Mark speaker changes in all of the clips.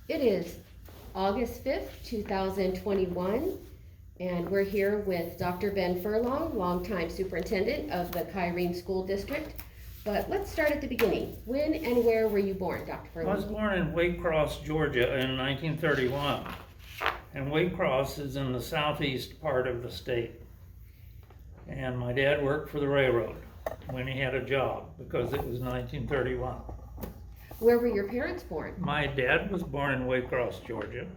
Speaker 1: It is August 5th, 2021, and we're here with Dr. Ben Furlong, longtime superintendent of the Kyrene School District. But let's start at the beginning. When and where were you born, Dr. Furlong?
Speaker 2: I was born in Waycross, Georgia in 1931. And Waycross is in the southeast part of the state. And my dad worked for the railroad when he had a job because it was 1931.
Speaker 1: Where were your parents born?
Speaker 2: My dad was born in Waycross, Georgia.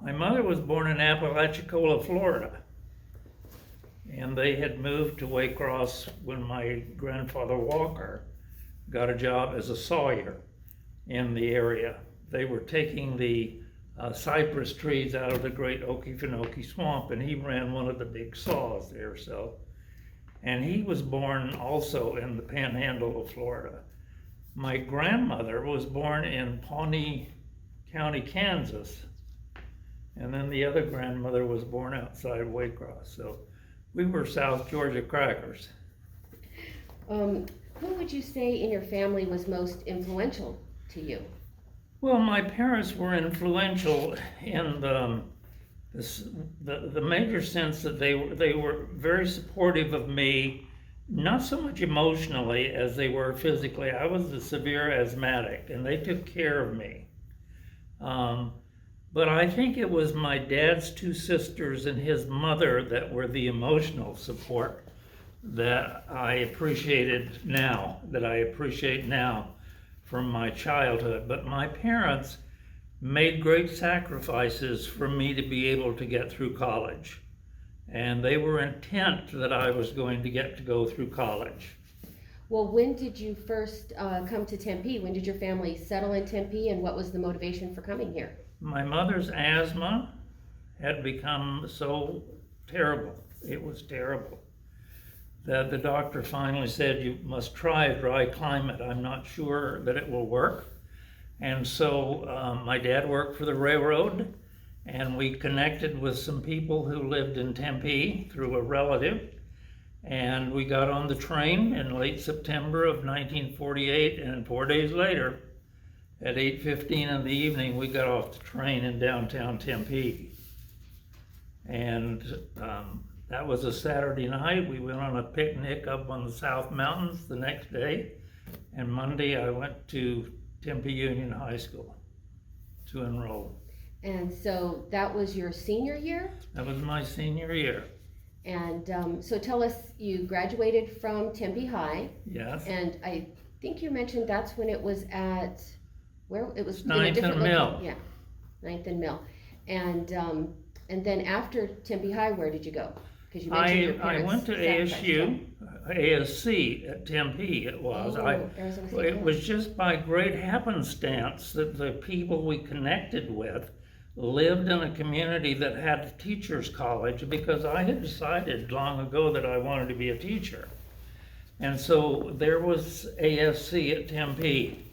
Speaker 2: My mother was born in Apalachicola, Florida. And they had moved to Waycross when my grandfather Walker got a job as a sawyer in the area. They were taking the cypress trees out of the great Okefenokee swamp, and he ran one of the big saws there. And he was born also in the panhandle of Florida. My grandmother was born in Pawnee County, Kansas, and then the other grandmother was born outside Waycross. So we were South Georgia crackers.
Speaker 1: Who would you say in your family was most influential to you?
Speaker 2: Well, my parents were influential in the major sense that they were very supportive of me, not so much emotionally as they were physically. I was a severe asthmatic, and they took care of me. But I think it was my dad's two sisters and his mother that were the emotional support that I appreciate now from my childhood. But my parents made great sacrifices for me to be able to get through college. And they were intent that I was going to get to go through college.
Speaker 1: Well, when did you first come to Tempe? When did your family settle in Tempe, and what was the motivation for coming here?
Speaker 2: My mother's asthma had become so terrible, it was terrible, that the doctor finally said, you must try a dry climate. I'm not sure that it will work. And so my dad worked for the railroad, and we connected with some people who lived in Tempe through a relative. And we got on the train in late September of 1948, and 4 days later, at 8:15 in the evening, we got off the train in downtown Tempe. And that was a Saturday night. We went on a picnic up on the South Mountains the next day. And Monday, I went to Tempe Union High School to enroll.
Speaker 1: And so that was your senior year?
Speaker 2: That was my senior year.
Speaker 1: And so tell us, you graduated from Tempe High.
Speaker 2: Yes.
Speaker 1: And I think you mentioned that's when it was at, where it was?
Speaker 2: Ninth and Mill.
Speaker 1: Yeah, Ninth and Mill. And then after Tempe High, where did you go? Because you mentioned your parents.
Speaker 2: I went to ASU, ASC at Tempe it was.
Speaker 1: Arizona State.
Speaker 2: It was just by great happenstance that the people we connected with lived in a community that had a teacher's college, because I had decided long ago that I wanted to be a teacher. And so there was ASC at Tempe,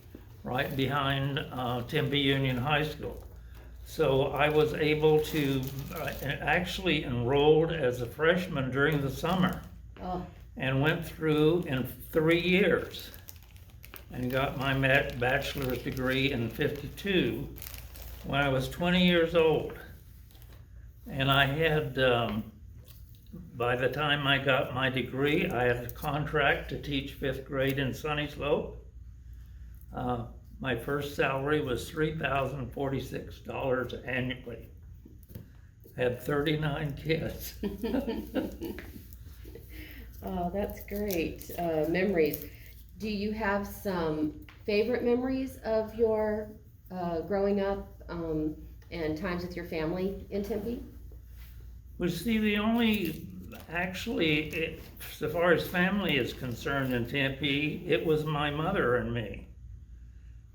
Speaker 2: right behind Tempe Union High School. So I was able to, actually enrolled as a freshman during the summer. And went through in 3 years and got my bachelor's degree in '52 when I was 20 years old. And I had, by the time I got my degree, I had a contract to teach 5th grade in Sunny Slope. My first salary was $3,046 annually. I had 39 kids.
Speaker 1: Oh, that's great. Memories. Do you have some favorite memories of your growing up and times with your family in Tempe?
Speaker 2: Well, see, the only, actually, so far as family is concerned in Tempe, it was my mother and me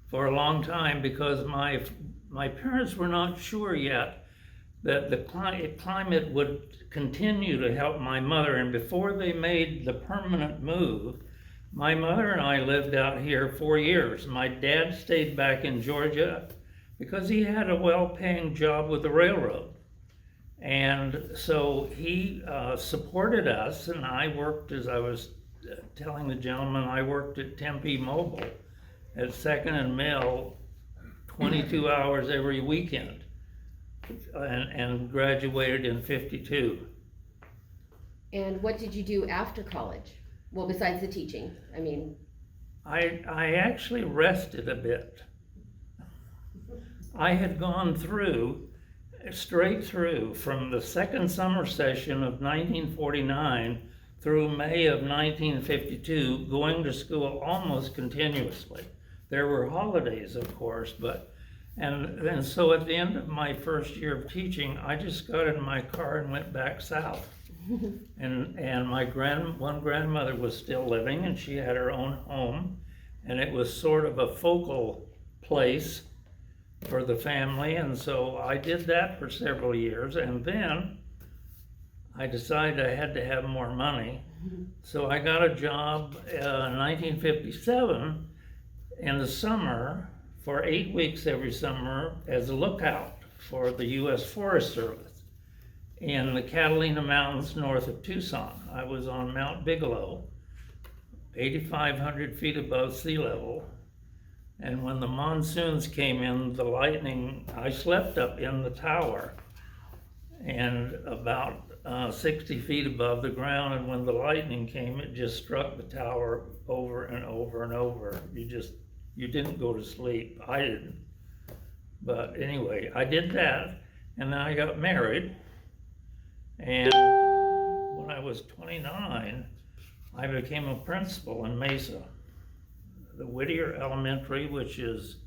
Speaker 2: for a long time, because my parents were not sure yet that the climate would continue to help my mother. And before they made the permanent move, my mother and I lived out here 4 years. My dad stayed back in Georgia because he had a well-paying job with the railroad. And so he supported us, and I worked, as I was telling the gentleman, I worked at Tempe Mobile at 2nd and Mill 22 hours every weekend, and graduated in 52.
Speaker 1: And what did you do after college? Well, besides the teaching, I mean.
Speaker 2: I actually rested a bit. I had gone straight through from the second summer session of 1949 through May of 1952, going to school almost continuously. There were holidays, of course, and so at the end of my first year of teaching, I just got in my car and went back south. And my one grandmother was still living, and she had her own home, and it was sort of a focal place for the family, and so I did that for several years, and then I decided I had to have more money. So I got a job in 1957 in the summer for 8 weeks every summer as a lookout for the U.S. Forest Service in the Catalina Mountains north of Tucson. I was on Mount Bigelow, 8,500 feet above sea level. And when the monsoons came in, the lightning, I slept up in the tower and about 60 feet above the ground. And when the lightning came, it just struck the tower over and over and over. You didn't go to sleep. I didn't. But anyway, I did that, and then I got married. And when I was 29, I became a principal in Mesa. The Whittier Elementary, which is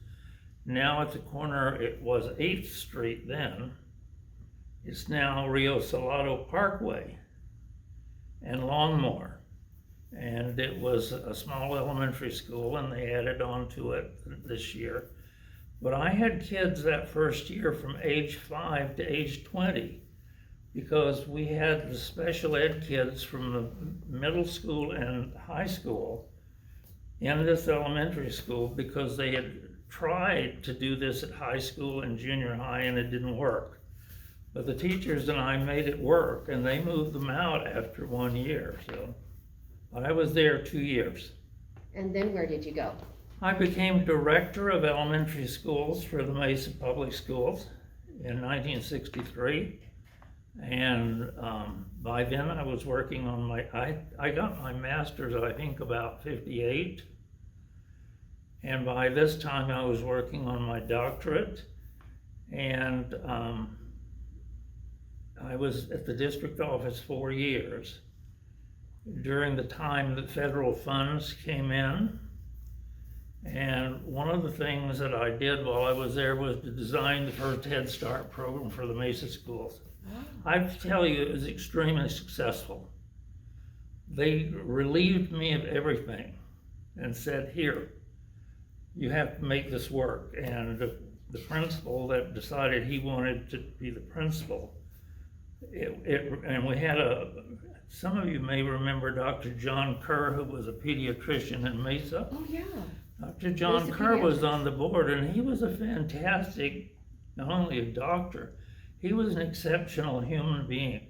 Speaker 2: now at the corner, it was 8th Street then. It's now Rio Salado Parkway and Longmore. And it was a small elementary school, and they added on to it this year. But I had kids that first year from age 5 to age 20, because we had the special ed kids from the middle school and high school in this elementary school, because they had tried to do this at high school and junior high, and it didn't work. But the teachers and I made it work, and they moved them out after 1 year. So I was there 2 years.
Speaker 1: And then where did you go?
Speaker 2: I became director of elementary schools for the Mesa Public Schools in 1963. And by then I was working on I got my master's, I think, about 58. And by this time I was working on my doctorate. And I was at the district office 4 years. During the time that federal funds came in. And one of the things that I did while I was there was to design the first Head Start program for the Mesa schools. I tell you, it was extremely successful. They relieved me of everything and said, here, you have to make this work. And the principal that decided he wanted to be the principal, and we had some of you may remember Dr. John Kerr, who was a pediatrician in Mesa.
Speaker 1: Oh, yeah.
Speaker 2: Dr. John Kerr was on the board, and he was a fantastic, not only a doctor, he was an exceptional human being.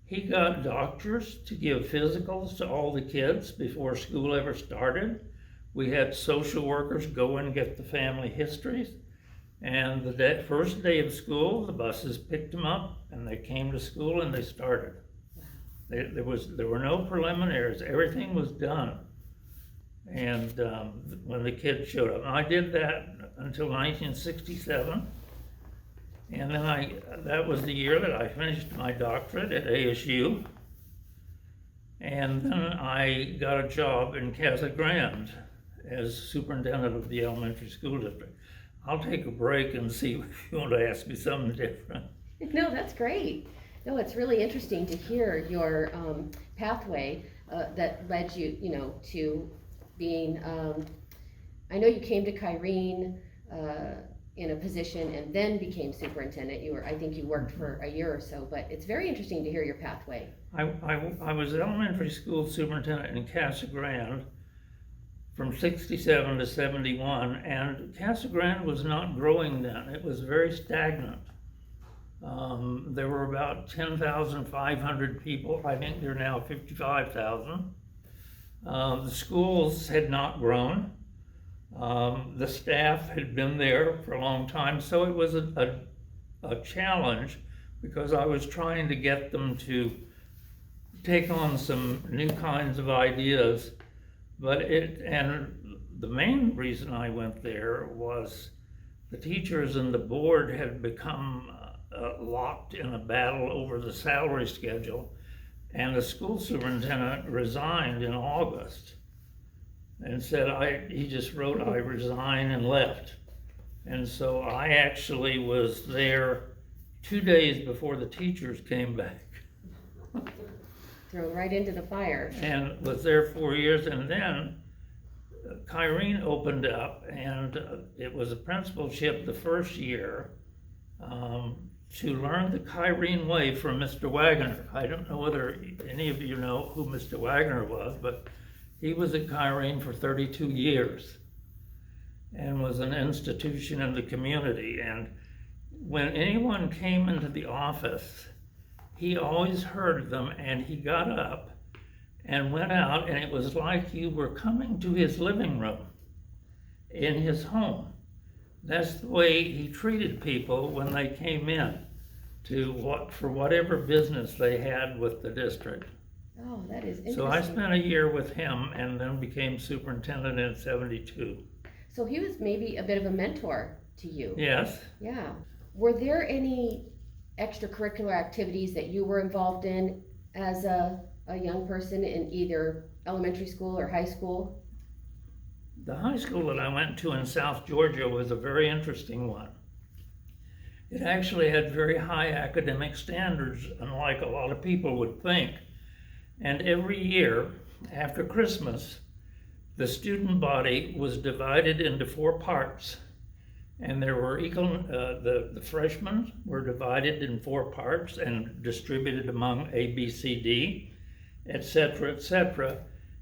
Speaker 2: He got doctors to give physicals to all the kids before school ever started. We had social workers go and get the family histories. And the first day of school, the buses picked them up, and they came to school and they started. There were no preliminaries. Everything was done. And when the kids showed up, and I did that until 1967. And then that was the year that I finished my doctorate at ASU. And then I got a job in Casa Grande as superintendent of the elementary school district. I'll take a break and see if you want to ask me something different.
Speaker 1: No, that's great. No, it's really interesting to hear your pathway that led you, to being, I know you came to Kyrene in a position and then became superintendent. I think you worked for a year or so, but it's very interesting to hear your pathway.
Speaker 2: I was elementary school superintendent in Casa Grande from 67 to 71, and Casa Grande was not growing then. It was very stagnant. There were about 10,500 people. I think there are now 55,000. The schools had not grown. The staff had been there for a long time, so it was a challenge because I was trying to get them to take on some new kinds of ideas. And the main reason I went there was the teachers and the board had become locked in a battle over the salary schedule, and the school superintendent resigned in August and said, he just wrote, "I resign," and left. And so I actually was there 2 days before the teachers came back.
Speaker 1: Thrown right into the fire.
Speaker 2: And was there 4 years, and then Kyrene opened up, and it was a principalship the first year to learn the Kyrene way from Mr. Wagner. I don't know whether any of you know who Mr. Wagner was, but he was at Kyrene for 32 years and was an institution in the community. And when anyone came into the office, he always heard them, and he got up and went out, and it was like you were coming to his living room in his home. That's the way he treated people when they came in for whatever business they had with the district.
Speaker 1: Oh, that is interesting.
Speaker 2: So I spent a year with him and then became superintendent in '72.
Speaker 1: So he was maybe a bit of a mentor to you.
Speaker 2: Yes.
Speaker 1: Yeah. Were there any extracurricular activities that you were involved in as a young person in either elementary school or high school?
Speaker 2: The high school that I went to in South Georgia was a very interesting one. It actually had very high academic standards, unlike a lot of people would think. And every year, after Christmas, the student body was divided into 4 parts. And there were the freshmen were divided in 4 parts and distributed among A, B, C, D, etc., etc.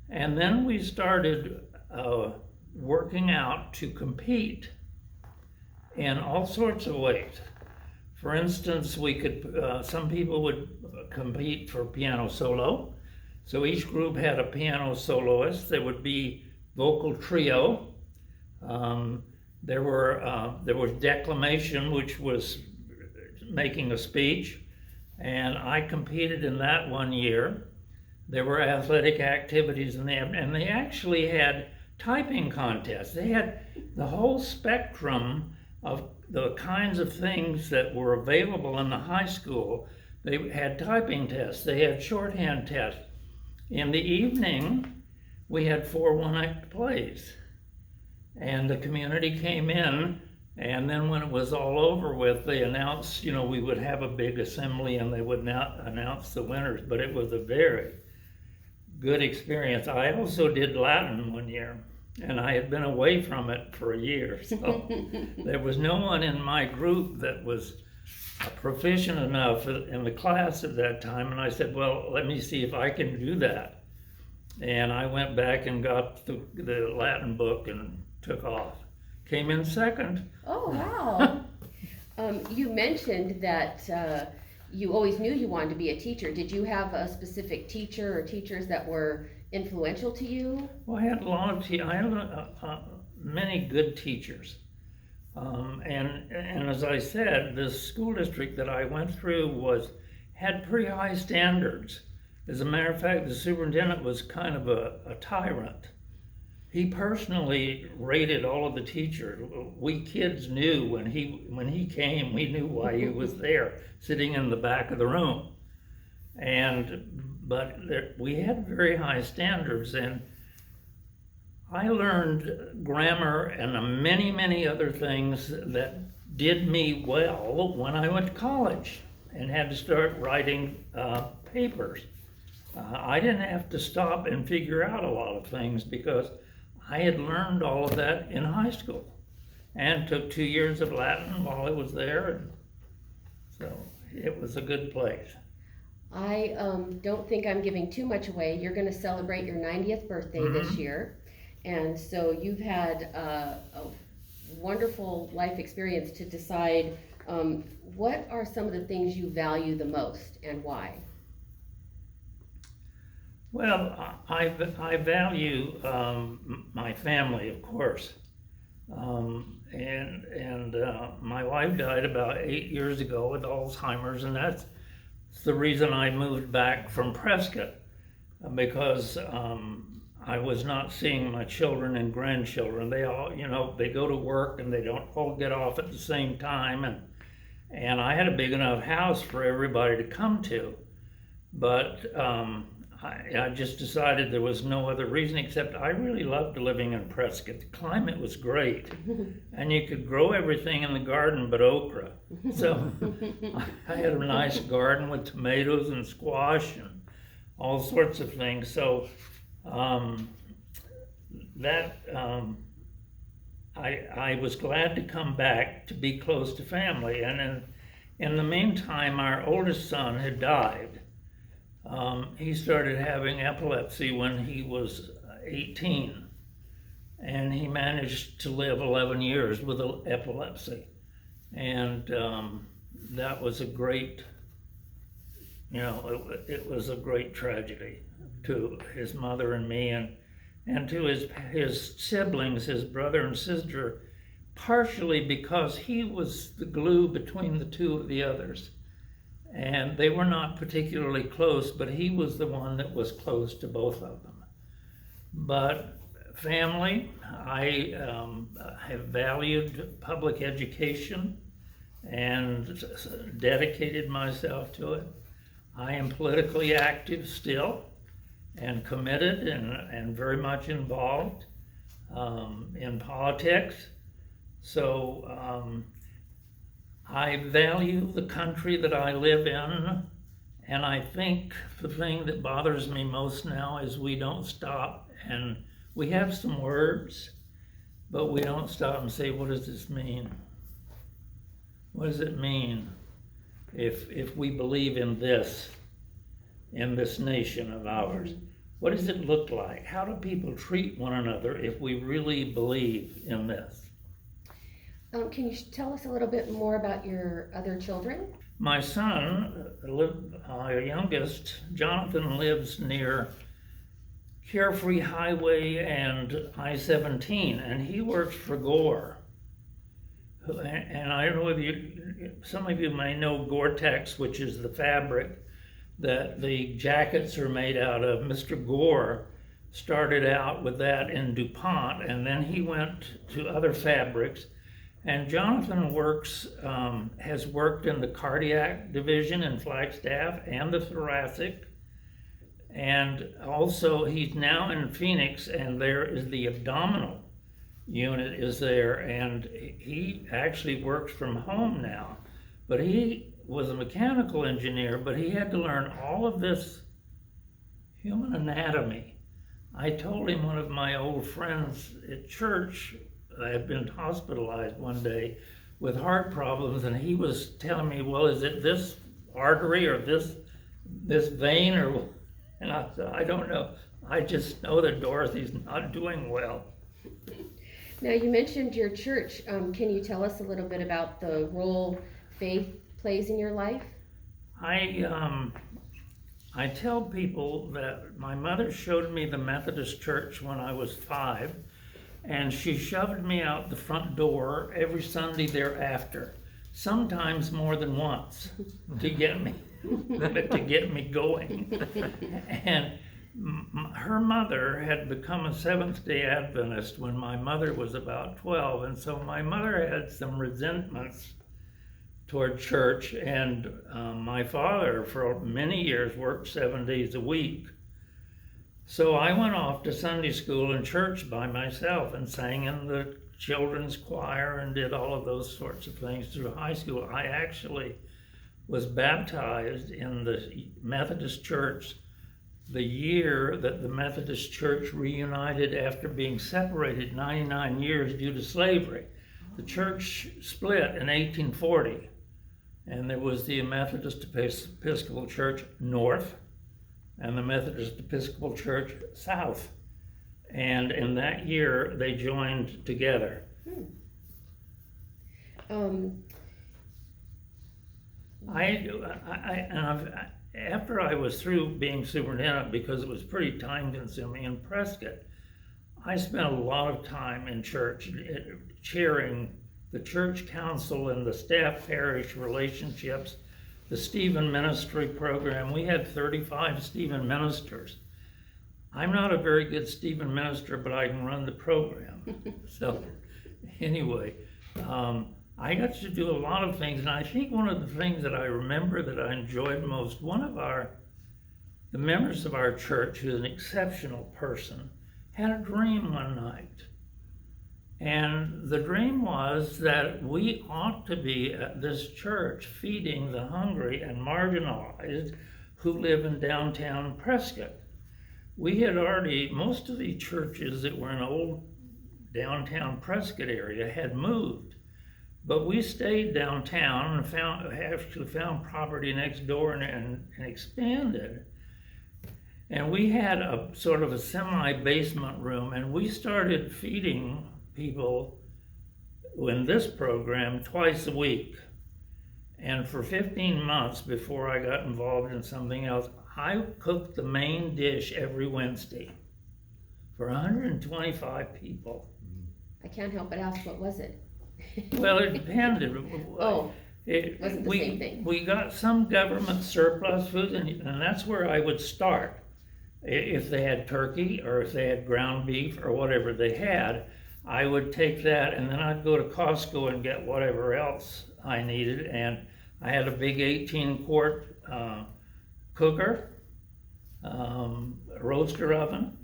Speaker 2: And then we started working out to compete in all sorts of ways. For instance, some people would compete for piano solo. So each group had a piano soloist. There would be vocal trio. There was declamation, which was making a speech, and I competed in that one year. There were athletic activities and they actually had typing contests. They had the whole spectrum of the kinds of things that were available in the high school. They had typing tests. They had shorthand tests. In the evening, we had 4 one-act plays. And the community came in, and then when it was all over with, they announced, we would have a big assembly and they would announce the winners. But it was a very good experience. I also did Latin one year, and I had been away from it for a year. So there was no one in my group that was proficient enough in the class at that time, and I said, well, let me see if I can do that. And I went back and got the Latin book and took off. Came in second.
Speaker 1: Oh, wow. You mentioned that you always knew you wanted to be a teacher. Did you have a specific teacher or teachers that were influential to you?
Speaker 2: Well, I had many good teachers. And as I said, the school district that I went through had pretty high standards. As a matter of fact, the superintendent was kind of a tyrant. He personally rated all of the teachers. We kids knew when he came, we knew why he was there, sitting in the back of the room. But we had very high standards, and I learned grammar and many, many other things that did me well when I went to college and had to start writing papers. I didn't have to stop and figure out a lot of things because I had learned all of that in high school and took 2 years of Latin while I was there. And so it was a good place.
Speaker 1: I don't think I'm giving too much away. You're going to celebrate your 90th birthday this year. And so you've had a wonderful life experience to decide what are some of the things you value the most and why?
Speaker 2: Well, I value my family, of course. My wife died about 8 years ago with Alzheimer's, and that's the reason I moved back from Prescott, because I was not seeing my children and grandchildren. They all, they go to work and they don't all get off at the same time, and I had a big enough house for everybody to come to, but I just decided there was no other reason except I really loved living in Prescott. The climate was great, and you could grow everything in the garden but okra. So I had a nice garden with tomatoes and squash and all sorts of things. So I was glad to come back to be close to family. And in the meantime, our oldest son had died. He started having epilepsy when he was 18, and he managed to live 11 years with epilepsy. And that was a great, it was a great tragedy to his mother and me, and to his siblings, his brother and sister, partially because he was the glue between the two of the others. And they were not particularly close, but he was the one that was close to both of them. But family, I have valued public education and dedicated myself to it. I am politically active still and committed and very much involved in politics. So I value the country that I live in, and I think the thing that bothers me most now is we don't stop, and we have some words, but we don't stop and say, what does this mean? What does it mean if we believe in this nation of ours? What does it look like? How do people treat one another if we really believe in this?
Speaker 1: Can you tell us a little bit more about your other children?
Speaker 2: My son, our youngest, Jonathan, lives near Carefree Highway and I-17, and he works for Gore. And I don't know if some of you may know Gore-Tex, which is the fabric that the jackets are made out of. Mr. Gore started out with that in DuPont, and then he went to other fabrics. And Jonathan has worked in the cardiac division in Flagstaff and the thoracic. And also he's now in Phoenix, and there is the abdominal unit is there. And he actually works from home now. But he was a mechanical engineer, but he had to learn all of this human anatomy. I told him, one of my old friends at church, I had been hospitalized one day with heart problems, and he was telling me, well, is it this artery or this vein, and I said, I don't know. I just know that Dorothy's not doing well.
Speaker 1: Now, you mentioned your church. Can you tell us a little bit about the role faith plays in your life?
Speaker 2: I tell people that my mother showed me the Methodist church when I was 5, and she shoved me out the front door every Sunday thereafter, sometimes more than once, to get me going. And her mother had become a Seventh-day Adventist when my mother was about 12, and so my mother had some resentments toward church, and my father for many years worked 7 days a week. So I went off to Sunday school and church by myself and sang in the children's choir and did all of those sorts of things through high school. I actually was baptized in the Methodist church the year that the Methodist Church reunited after being separated 99 years due to slavery. The church split in 1840, and there was the Methodist Episcopal Church North and the Methodist Episcopal Church South. And in that year, they joined together. After I was through being superintendent, because it was pretty time consuming in Prescott, I spent a lot of time in church chairing the church council and the staff parish relationships, the Stephen ministry program. We had 35 Stephen ministers. I'm not a very good Stephen minister, but I can run the program. So anyway, I got to do a lot of things, and I think one of the things that I remember that I enjoyed most, the members of our church, who's an exceptional person, had a dream one night. And the dream was that we ought to be at this church feeding the hungry and marginalized who live in downtown Prescott. We had already, most of the churches that were in old downtown Prescott area had moved. But we stayed downtown and actually found property next door and expanded. And we had a sort of a semi-basement room, and we started feeding people in this program twice a week. And for 15 months before I got involved in something else, I cooked the main dish every Wednesday for 125 people.
Speaker 1: I can't help but ask, what was it?
Speaker 2: Well, it depended.
Speaker 1: Oh, it wasn't the same thing.
Speaker 2: We got some government surplus food, and that's where I would start. If they had turkey, or if they had ground beef, or whatever they had, I would take that, and then I'd go to Costco and get whatever else I needed. And I had a big 18-quart cooker, roaster oven,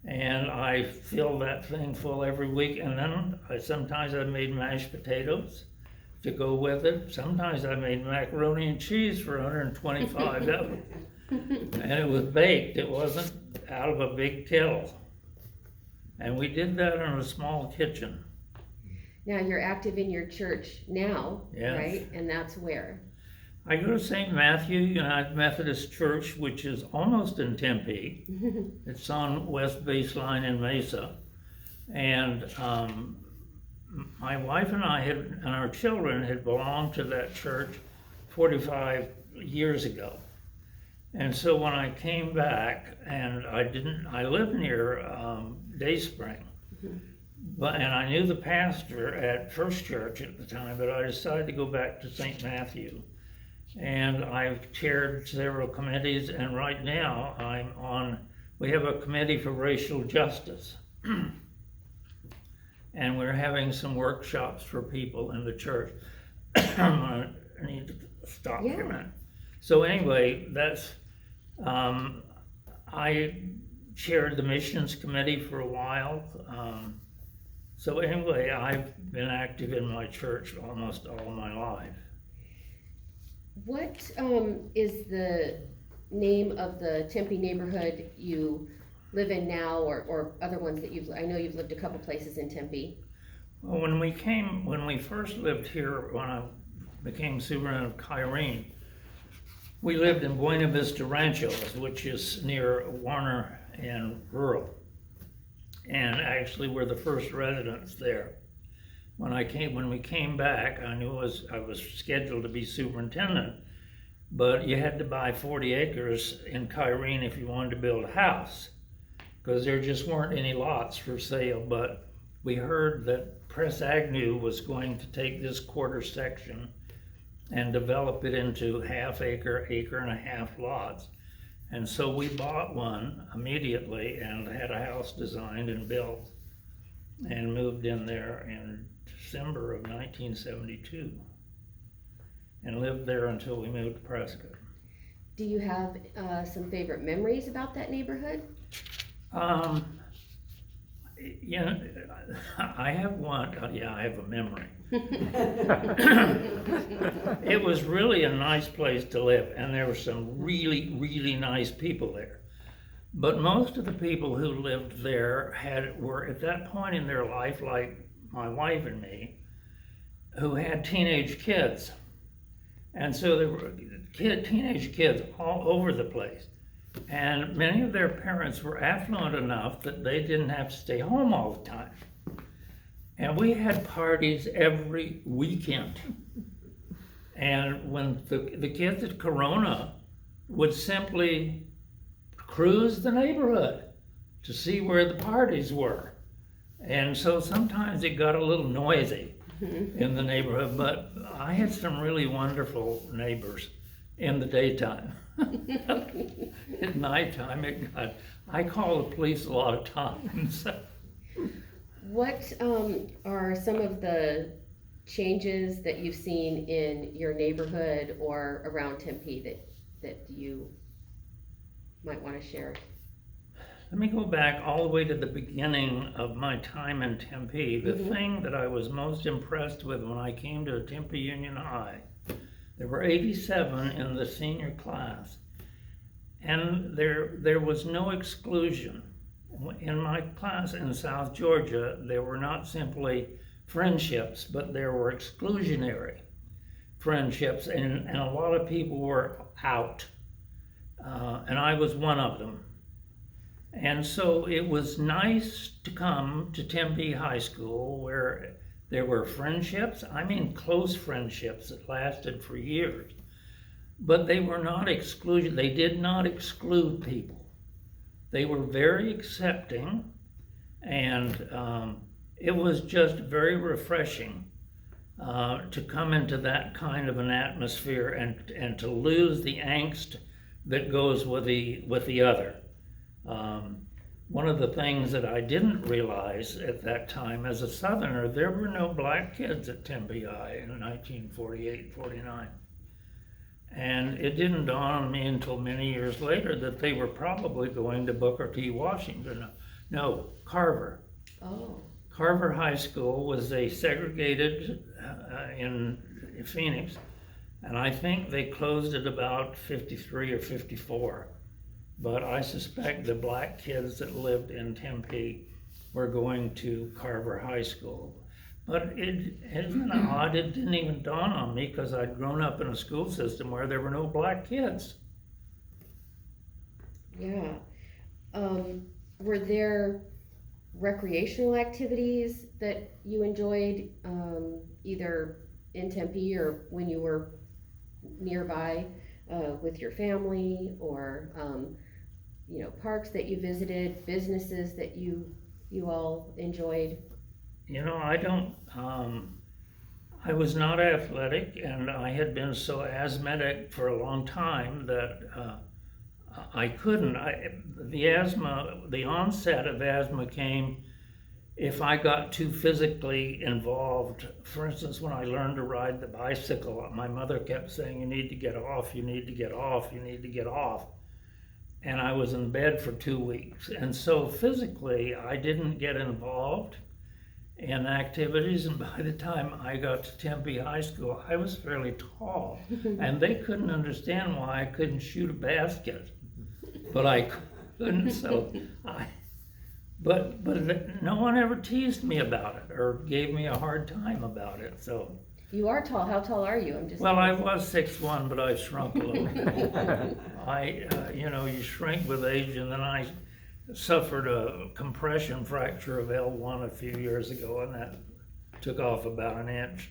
Speaker 2: and I filled that thing full every week. And then sometimes I made mashed potatoes to go with it. Sometimes I made macaroni and cheese for 125. And it was baked. It wasn't out of a big kettle. And we did that in a small kitchen.
Speaker 1: Now you're active in your church now,
Speaker 2: Yes.
Speaker 1: right? And that's where?
Speaker 2: I go to St. Matthew United Methodist Church, which is almost in Tempe. It's on West Baseline in Mesa. And my wife and I and our children had belonged to that church 45 years ago. And so when I came back, and I lived near Dayspring, and I knew the pastor at First Church at the time, but I decided to go back to St. Matthew. And I've chaired several committees, and right now we have a committee for racial justice. And we're having some workshops for people in the church. I need to stop here a minute. So anyway, I chaired the missions committee for a while. So anyway, I've been active in my church almost all my life.
Speaker 1: What is the name of the Tempe neighborhood you live in now, or other ones that I know you've lived a couple places in Tempe?
Speaker 2: Well, when we first lived here, when I became superintendent of Kyrene, we lived in Buena Vista Ranchos, which is near Warner and Rural. And actually we're the first residents there. When we came back, I knew I was scheduled to be superintendent, but you had to buy 40 acres in Kyrene if you wanted to build a house, because there just weren't any lots for sale. But we heard that Press Agnew was going to take this quarter section and develop it into half-acre, acre-and-a-half lots. And so we bought one immediately and had a house designed and built and moved in there in December of 1972 and lived there until we moved to Prescott.
Speaker 1: Do you have some favorite memories about that neighborhood?
Speaker 2: I have one. I have a memory. It was really a nice place to live, and there were some really, really nice people there. But most of the people who lived there were at that point in their life, like my wife and me, who had teenage kids. And so there were teenage kids all over the place. And many of their parents were affluent enough that they didn't have to stay home all the time. And we had parties every weekend. And when the kids at Corona would simply cruise the neighborhood to see where the parties were. And so sometimes it got a little noisy in the neighborhood, but I had some really wonderful neighbors in the daytime. At nighttime, I called the police a lot of times.
Speaker 1: What are some of the changes that you've seen in your neighborhood or around Tempe that you might want to share?
Speaker 2: Let me go back all the way to the beginning of my time in Tempe. The thing that I was most impressed with when I came to Tempe Union High, there were 87 in the senior class, and there was no exclusion. In my class in South Georgia, there were not simply friendships, but there were exclusionary friendships, and a lot of people were out, and I was one of them. And so it was nice to come to Tempe High School where there were friendships, I mean close friendships that lasted for years, but they were not exclusion. They did not exclude people. They were very accepting, and it was just very refreshing to come into that kind of an atmosphere and to lose the angst that goes with the other. One of the things that I didn't realize at that time as a Southerner, there were no black kids at Tempe High in 1948, 49. And it didn't dawn on me until many years later that they were probably going to Booker T. Washington. No, Carver.
Speaker 1: Oh.
Speaker 2: Carver High School was a segregated in Phoenix, and I think they closed at about 53 or 54. But I suspect the black kids that lived in Tempe were going to Carver High School. But isn't it odd? It didn't even dawn on me because I'd grown up in a school system where there were no black kids.
Speaker 1: Yeah. Were there recreational activities that you enjoyed, either in Tempe or when you were nearby with your family, or parks that you visited, businesses that you all enjoyed?
Speaker 2: I was not athletic, and I had been so asthmatic for a long time that I couldn't. The onset of asthma came if I got too physically involved. For instance, when I learned to ride the bicycle, my mother kept saying, "You need to get off, you need to get off, you need to get off." And I was in bed for 2 weeks. And so physically, I didn't get involved in activities. And by the time I got to Tempe High School, I was fairly tall. And they couldn't understand why I couldn't shoot a basket. But I couldn't, but no one ever teased me about it or gave me a hard time about it, so.
Speaker 1: You are tall. How tall are you?
Speaker 2: Well, I was 6'1", but I shrunk a little. You shrink with age, and then I suffered a compression fracture of L1 a few years ago, and that took off about an inch.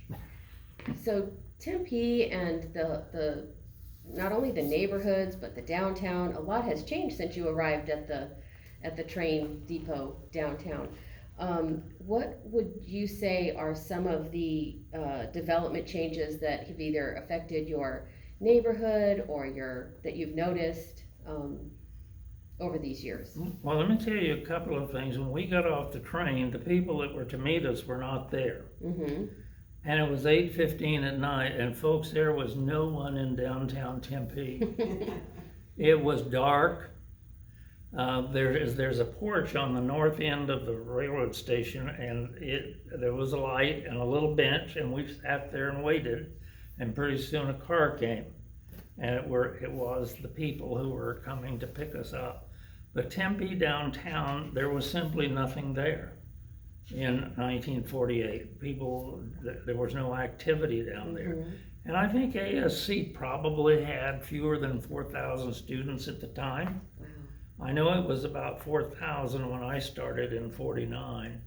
Speaker 1: So Tempe and the not only the neighborhoods, but the downtown, a lot has changed since you arrived at the train depot downtown. What would you say are some of the development changes that have either affected your neighborhood or that you've noticed over these years?
Speaker 2: Well, let me tell you a couple of things. When we got off the train, the people that were to meet us were not there. Mm-hmm. And it was 8:15 at night, and folks, there was no one in downtown Tempe. It was dark. There's a porch on the north end of the railroad station, and there was a light and a little bench, and we sat there and waited, and pretty soon a car came, and it was the people who were coming to pick us up. But Tempe downtown, there was simply nothing there in 1948. There was no activity down there. Mm-hmm. And I think ASC probably had fewer than 4,000 students at the time. Wow. I know it was about 4,000 when I started in 49.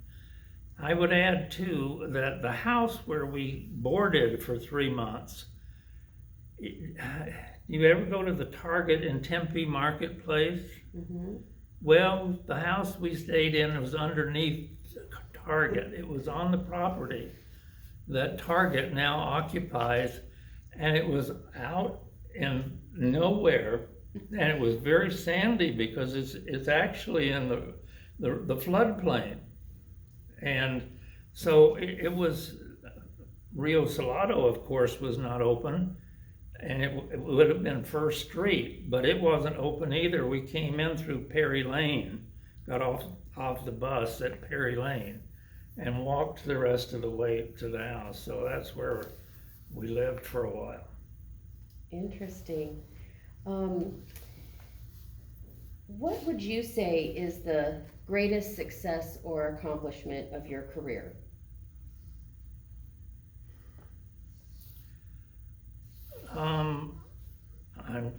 Speaker 2: I would add too that the house where we boarded for 3 months, you ever go to the Target in Tempe Marketplace? Mm-hmm. Well, the house we stayed in was underneath Target. It was on the property that Target now occupies, and it was out in nowhere, and it was very sandy because it's actually in the floodplain. And so it was, Rio Salado, of course, was not open, and it would have been First Street, but it wasn't open either. We came in through Perry Lane, got off the bus at Perry Lane, and walked the rest of the way to the house. So that's where we lived for a while.
Speaker 1: Interesting. What would you say is the greatest success or accomplishment of your career?
Speaker 2: I'm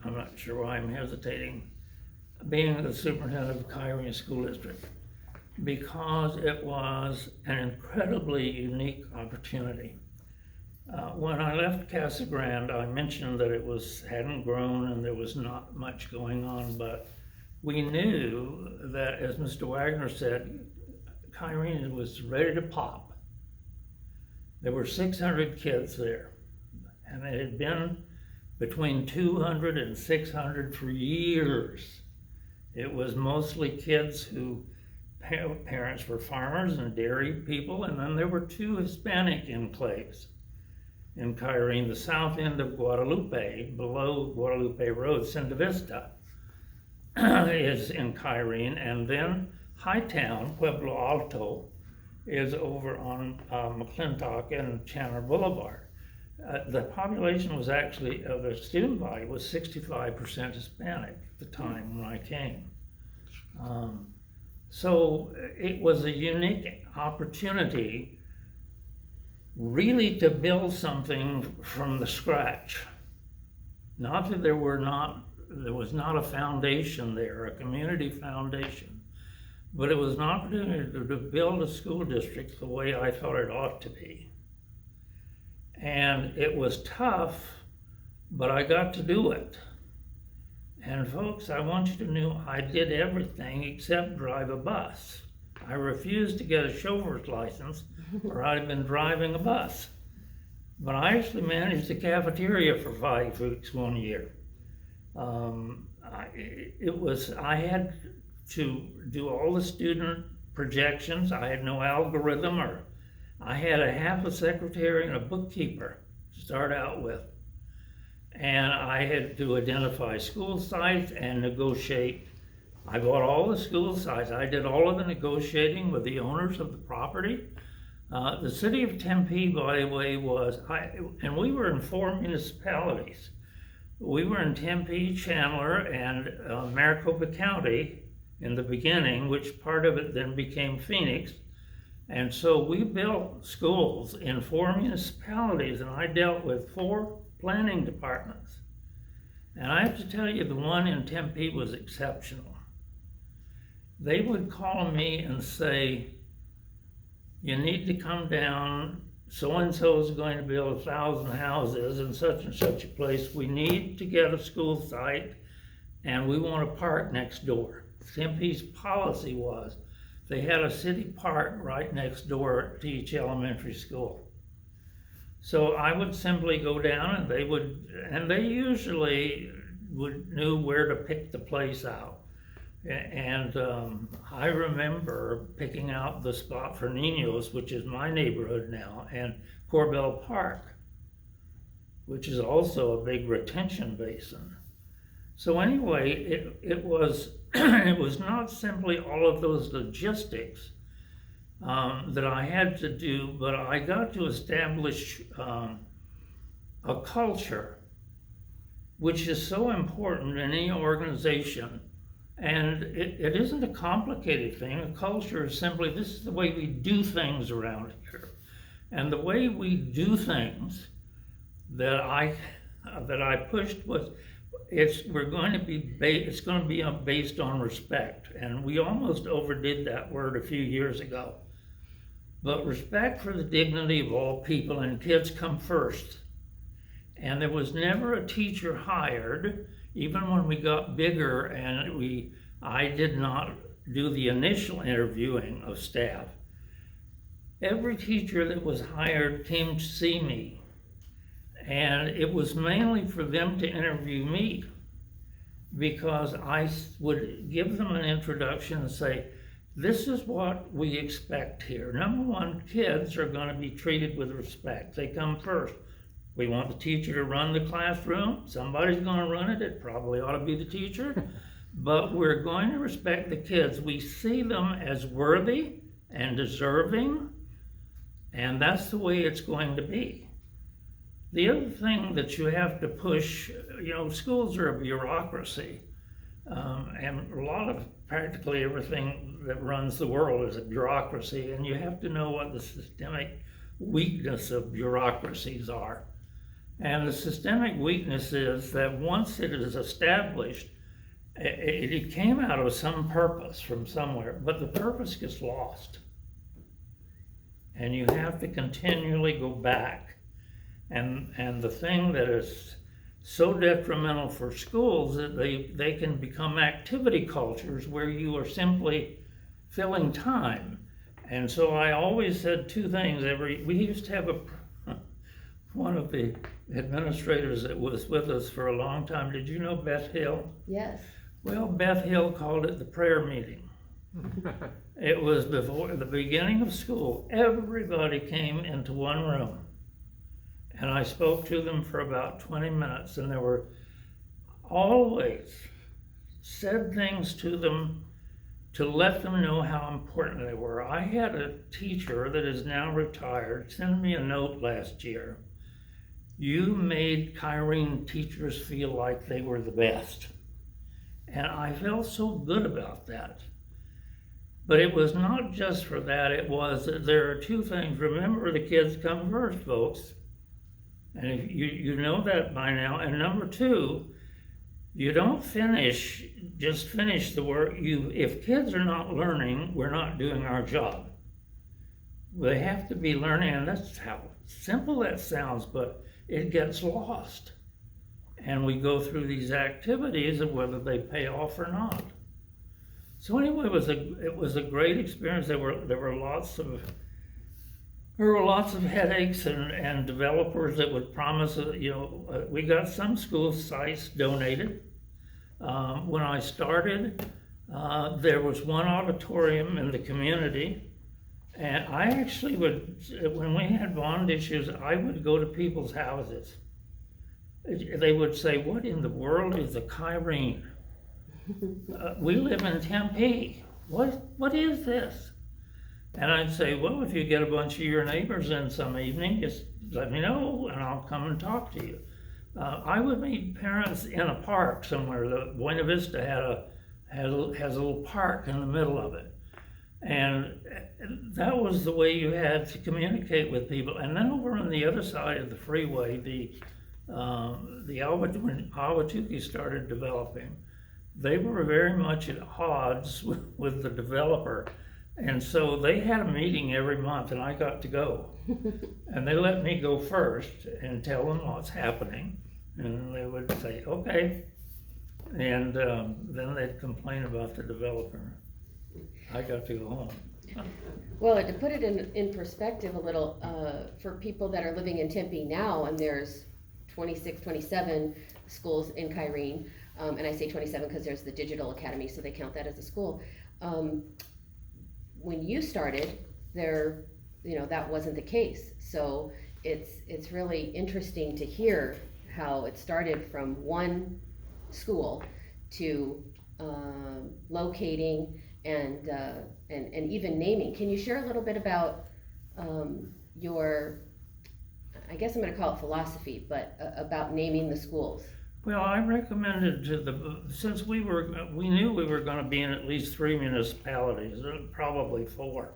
Speaker 2: not sure why I'm hesitating. Being the superintendent of Kyrene School District, because it was an incredibly unique opportunity. When I left Casa Grande, I mentioned that it hadn't grown and there was not much going on, but we knew that, as Mr. Wagner said, Kyrene was ready to pop. There were 600 kids there, and it had been between 200 and 600 for years. It was mostly kids who parents were farmers and dairy people, and then there were 2 Hispanic enclaves in Kyrene, the south end of Guadalupe, below Guadalupe Road, Cinta Vista, is in Kyrene, and then Hightown, Pueblo Alto, is over on McClintock and Chandler Boulevard. The population was actually, the student body was 65% Hispanic at the time when I came. So it was a unique opportunity really to build something from the scratch. Not that there was not a foundation there, a community foundation, but it was an opportunity to build a school district the way I thought it ought to be. And it was tough, but I got to do it. And folks, I want you to know I did everything except drive a bus. I refused to get a chauffeur's license or I'd have been driving a bus. But I actually managed the cafeteria for 5 weeks one year. I had to do all the student projections. I had no algorithm, or I had a half a secretary and a bookkeeper to start out with. And I had to identify school sites and negotiate. I bought all the school sites. I did all of the negotiating with the owners of the property. The city of Tempe, by the way, and we were in 4 municipalities. We were in Tempe, Chandler, and Maricopa County in the beginning, which part of it then became Phoenix. And so we built schools in 4 municipalities, and I dealt with 4 planning departments. And I have to tell you, the one in Tempe was exceptional. They would call me and say, you need to come down, so-and-so is going to build 1,000 houses in such and such a place. We need to get a school site, and we want a park next door. Tempe's policy was they had a city park right next door to each elementary school. So I would simply go down, and they usually knew where to pick the place out. And I remember picking out the spot for Ninos, which is my neighborhood now, and Corbell Park, which is also a big retention basin. So anyway, it was it was not simply all of those logistics that I had to do, but I got to establish a culture, which is so important in any organization. And it isn't a complicated thing. A culture is simply, this is the way we do things around here. And the way we do things that I pushed was, it's going to be based on respect. And we almost overdid that word a few years ago. But respect for the dignity of all people, and kids come first. And there was never a teacher hired, even when we got bigger, and I did not do the initial interviewing of staff. every teacher that was hired came to see me. And it was mainly for them to interview me, because I would give them an introduction and say, this is what we expect here. Number one, kids are going to be treated with respect. They come first. We want the teacher to run the classroom. Somebody's going to run it. It probably ought to be the teacher. But we're going to respect the kids. We see them as worthy and deserving, and that's the way it's going to be. The other thing that you have to push, schools are a bureaucracy, and a lot of practically everything that runs the world is a bureaucracy, and you have to know what the systemic weakness of bureaucracies are. And the systemic weakness is that once it is established, it came out of some purpose from somewhere, but the purpose gets lost. And you have to continually go back. And the thing that is so detrimental for schools is that they can become activity cultures where you are simply filling time. And so I always said two things. We used to have one of the administrators that was with us for a long time. Did you know Beth Hill?
Speaker 1: Yes.
Speaker 2: Well, Beth Hill called it the prayer meeting. It was before the beginning of school. Everybody came into one room, and I spoke to them for about 20 minutes, and there were always said things to them to let them know how important they were. I had a teacher that is now retired send me a note last year. You made Kyrene teachers feel like they were the best. And I felt so good about that. But it was not just for that, it was that there are two things. Remember, the kids come first, folks. And you know that by now. And number two, you don't just finish the work. If kids are not learning, we're not doing our job. They have to be learning, and that's how simple that sounds, but it gets lost. And we go through these activities of whether they pay off or not. So anyway, it was a great experience. There were lots of headaches and developers that would promise. We got some school sites donated. When I started, there was one auditorium in the community, and I actually would, when we had bond issues, I would go to people's houses. They would say, "What in the world is a Kyrene? We live in Tempe. What is this?" And I'd say, "Well, if you get a bunch of your neighbors in some evening, just let me know and I'll come and talk to you." I would meet parents in a park somewhere. The Buena Vista has a little park in the middle of it. And that was the way you had to communicate with people. And then over on the other side of the freeway, when Ahwatukee started developing, they were very much at odds with the developer. And so they had a meeting every month, and I got to go. And they let me go first and tell them what's happening. And they would say, "Okay." And then they'd complain about the developer. I got to go home.
Speaker 1: Well, to put it in perspective a little, for people that are living in Tempe now, and there's 26, 27 schools in Kyrene, and I say 27 because there's the Digital Academy, so they count that as a school. When you started, that wasn't the case. So it's really interesting to hear how it started from one school to locating and even naming. Can you share a little bit about your, I guess I'm going to call it philosophy, but about naming the schools?
Speaker 2: Well, I recommended since we knew we were going to be in at least 3 municipalities, probably 4.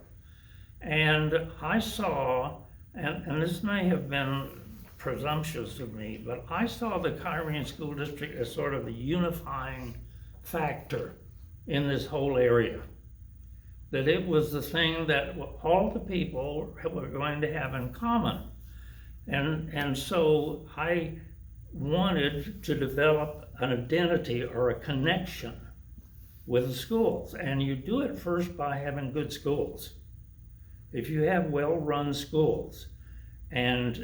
Speaker 2: And I saw, and this may have been presumptuous of me, but I saw the Kyrene School District as sort of the unifying factor in this whole area. That it was the thing that all the people were going to have in common. And so I wanted to develop an identity or a connection with the schools. And you do it first by having good schools. if you have well-run schools and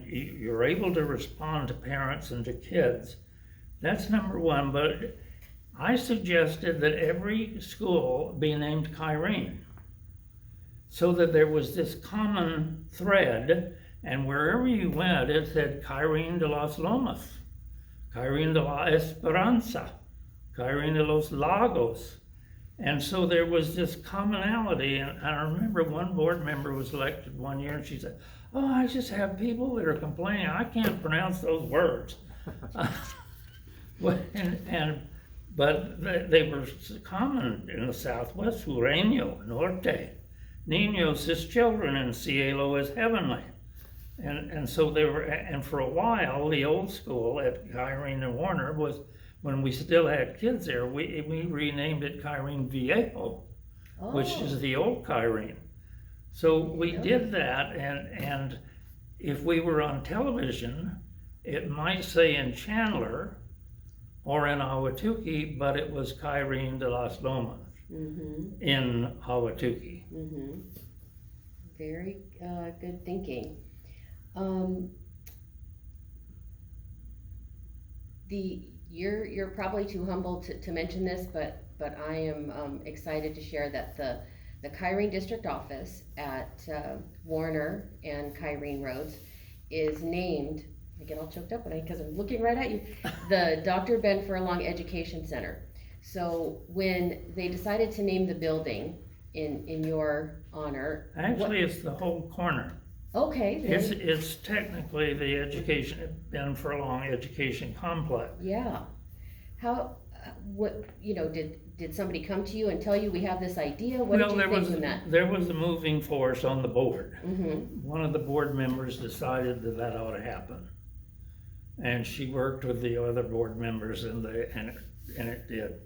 Speaker 2: you're able to respond to parents and to kids, that's number one. But I suggested that every school be named Kyrene, so that there was this common thread, and wherever you went, it said Kyrene de los Lomas, Kyrene de la Esperanza, Kyrene de los Lagos. And so there was this commonality, and I remember one board member was elected one year, and she said, "Oh, I just have people that are complaining, I can't pronounce those words." But they were common in the Southwest: Sureño, Norte, Niños as children, and Cielo as heavenly. And so they were, and for a while, the old school at Kyrene and Warner was, when we still had kids there, we renamed it Kyrene Viejo, which is the old Kyrene. So we did that, and if we were on television, it might say in Chandler or in Ahwatukee, but it was Kyrene de las Lomas in Ahwatukee.
Speaker 1: Very good thinking. You're probably too humble to mention this, but I am excited to share that the Kyrene District Office at Warner and Kyrene Roads is named, I get all choked up because I'm looking right at you, the Dr. Ben Furlong Education Center. So when they decided to name the building in your honor.
Speaker 2: Actually, it's the whole corner.
Speaker 1: Okay.
Speaker 2: It's technically the Ben Furlong Education Complex.
Speaker 1: Yeah. How, did somebody come to you and tell you we have this idea? What did you think from that?
Speaker 2: There was a moving force on the board. One of the board members decided that ought to happen. And she worked with the other board members and it did.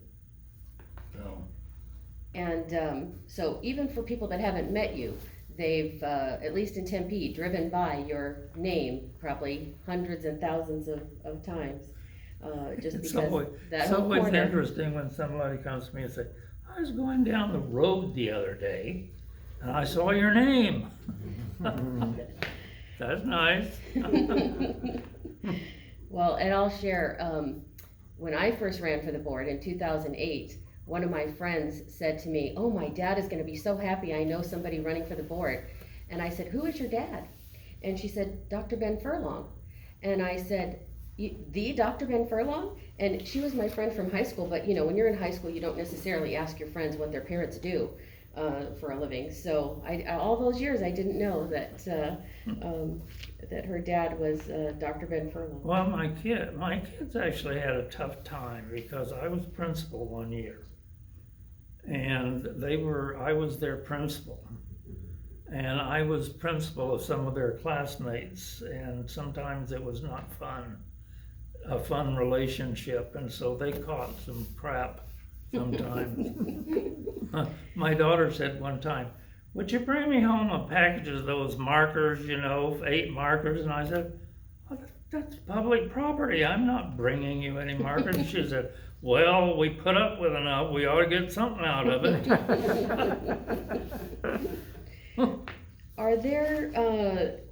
Speaker 1: So even for people that haven't met you, they've, at least in Tempe, driven by your name probably hundreds and thousands of times, just because that whole corner.
Speaker 2: It's always interesting when somebody comes to me and says, "I was going down the road the other day and I saw your name." That's nice.
Speaker 1: Well, and I'll share, when I first ran for the board in 2008, one of my friends said to me, "Oh, my dad is going to be so happy, I know somebody running for the board." And I said, "Who is your dad?" And she said, "Dr. Ben Furlong." And I said, "The Dr. Ben Furlong?" And she was my friend from high school, but when you're in high school, you don't necessarily ask your friends what their parents do for a living. So all those years, I didn't know that that her dad was Dr. Ben Furlong.
Speaker 2: Well, my kids actually had a tough time because I was principal one year. And I was their principal, and I was principal of some of their classmates, and sometimes it was not a fun relationship, and so they caught some crap sometimes. My daughter said one time, "Would you bring me home a package of those markers, 8 markers?" And I said, "Oh, that's public property, I'm not bringing you any markers." She said, "Well, we put up with enough, we ought to get something out of it."
Speaker 1: Are there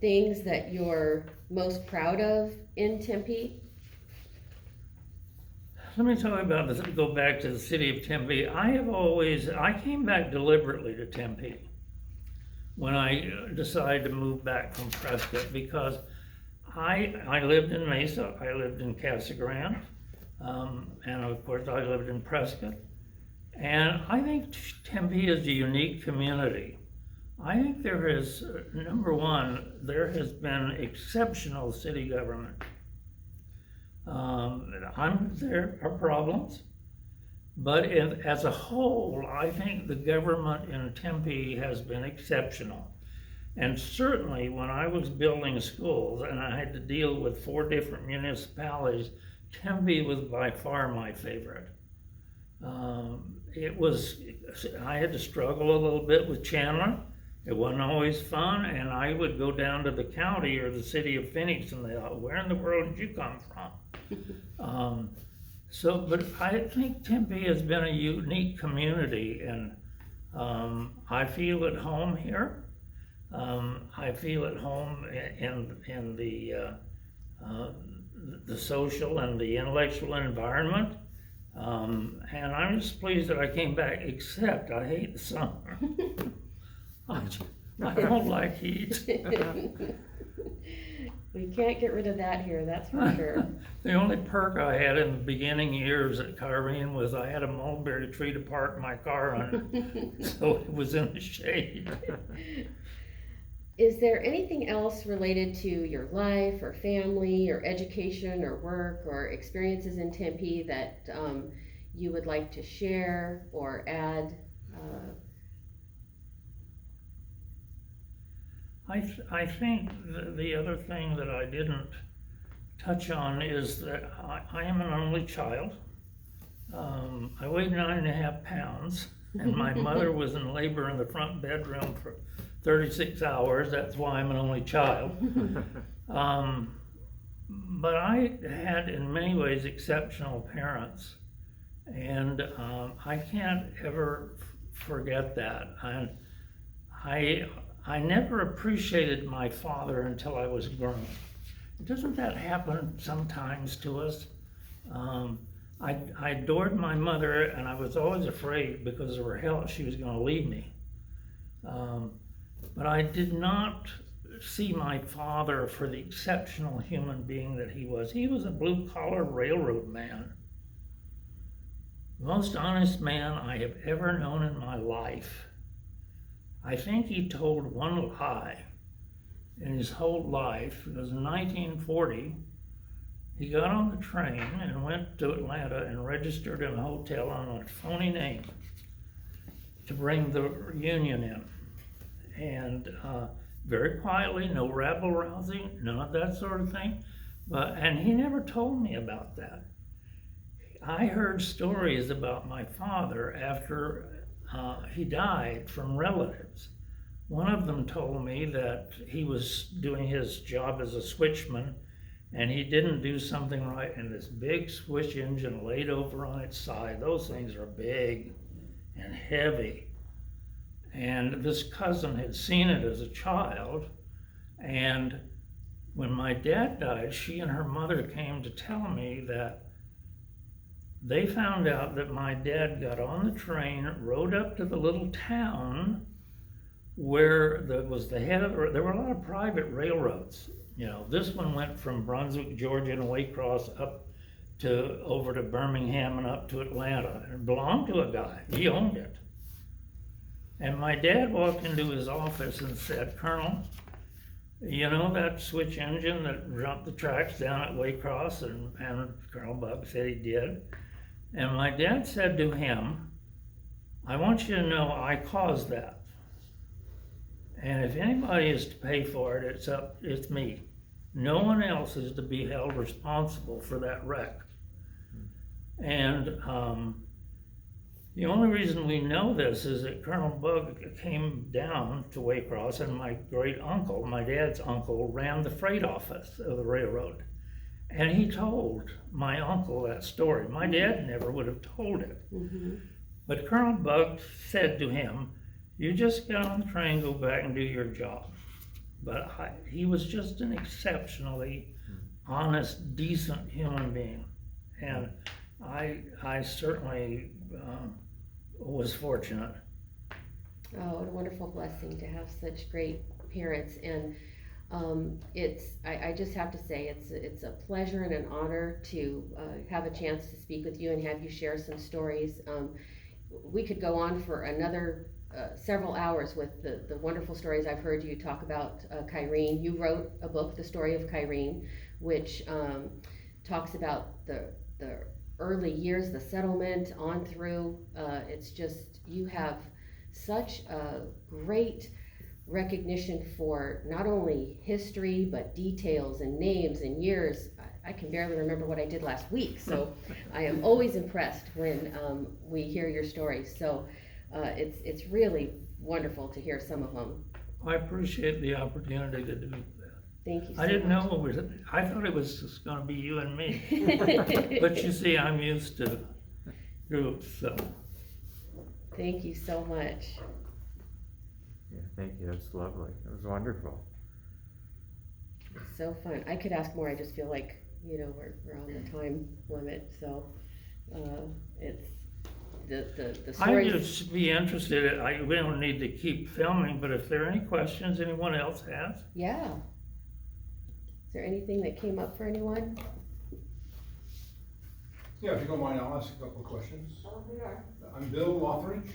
Speaker 1: things that you're most proud of in Tempe?
Speaker 2: Let me tell you about this, go back to the city of Tempe. I came back deliberately to Tempe when I decided to move back from Prescott, because I lived in Mesa, I lived in Casa Grande, and of course I lived in Prescott. And I think Tempe is a unique community. I think there is, number one, there has been exceptional city government. There are problems, but as a whole, I think the government in Tempe has been exceptional. And certainly when I was building schools and I had to deal with 4 different municipalities, Tempe was by far my favorite. I had to struggle a little bit with Chandler. It wasn't always fun, and I would go down to the county or the city of Phoenix and they thought, "Where in the world did you come from?" But I think Tempe has been a unique community, and I feel at home here. I feel at home in the social and the intellectual environment. And I'm just pleased that I came back, except I hate the summer. I don't like heat.
Speaker 1: We can't get rid of that here, that's for sure.
Speaker 2: The only perk I had in the beginning years at Kyrene was I had a mulberry tree to park my car under, so it was in the shade.
Speaker 1: Is there anything else related to your life or family or education or work or experiences in Tempe that you would like to share or add?
Speaker 2: I think the other thing that I didn't touch on is that I am an only child. I weighed 9.5 pounds, and my mother was in labor in the front bedroom for 36 hours. That's why I'm an only child. But I had, in many ways, exceptional parents, and I can't ever forget that. I never appreciated my father until I was grown. Doesn't that happen sometimes to us? I adored my mother, and I was always afraid because of her health she was going to leave me. But I did not see my father for the exceptional human being that he was. He was a blue-collar railroad man. The most honest man I have ever known in my life. I think he told one lie in his whole life. It was in 1940. He got on the train and went to Atlanta and registered in a hotel on a phony name to bring the Union in. And very quietly, no rabble-rousing, none of that sort of thing. And he never told me about that. I heard stories about my father after he died from relatives. One of them told me that he was doing his job as a switchman and he didn't do something right, and this big switch engine laid over on its side. Those things are big and heavy. And this cousin had seen it as a child, and when my dad died, she and her mother came to tell me that they found out that my dad got on the train, rode up to the little town where there was the head of, there were a lot of private railroads. You know, this one went from Brunswick, Georgia, and Waycross up to over to Birmingham and up to Atlanta. It belonged to a guy. He owned it. And my dad walked into his office and said, "Colonel, you know that switch engine that jumped the tracks down at Waycross?" And Colonel Bug said he did. And my dad said to him, "I want you to know I caused that. And if anybody is to pay for it, it's me. No one else is to be held responsible for that wreck." And the only reason we know this is that Colonel Bug came down to Waycross, and my great uncle, my dad's uncle, ran the freight office of the railroad. And he told my uncle that story. My dad never would have told it. Mm-hmm. But Colonel Bug said to him, "You just get on the train, go back and do your job." But he was just an exceptionally honest, decent human being. And I certainly was fortunate.
Speaker 1: Oh, what a wonderful blessing to have such great parents. And I just have to say, it's a pleasure and an honor to have a chance to speak with you and have you share some stories. We could go on for another several hours with the wonderful stories I've heard you talk about Kyrene. You wrote a book, The Story of Kyrene, which talks about the early years, the settlement on through. It's just, you have such a great recognition for not only history, but details and names and years. I can barely remember what I did last week, so I am always impressed when we hear your stories. So it's really wonderful to hear some of them.
Speaker 2: I appreciate the opportunity to do that.
Speaker 1: Thank you so
Speaker 2: I didn't
Speaker 1: much.
Speaker 2: know it was, I thought it was just gonna be you and me. But you see, I'm used to groups, so.
Speaker 1: Thank you so much.
Speaker 3: Yeah, thank you, that's lovely, it was wonderful.
Speaker 1: So fun. I could ask more, I just feel like, we're on the time limit, so, it's, the
Speaker 2: I'd
Speaker 1: stories.
Speaker 2: just be interested, we don't need to keep filming, but if there are any questions anyone else has?
Speaker 1: Yeah. Is there anything that came up for anyone?
Speaker 4: Yeah, if you don't mind, I'll ask a couple of questions.
Speaker 1: Oh, we are.
Speaker 4: I'm Bill Lothridge,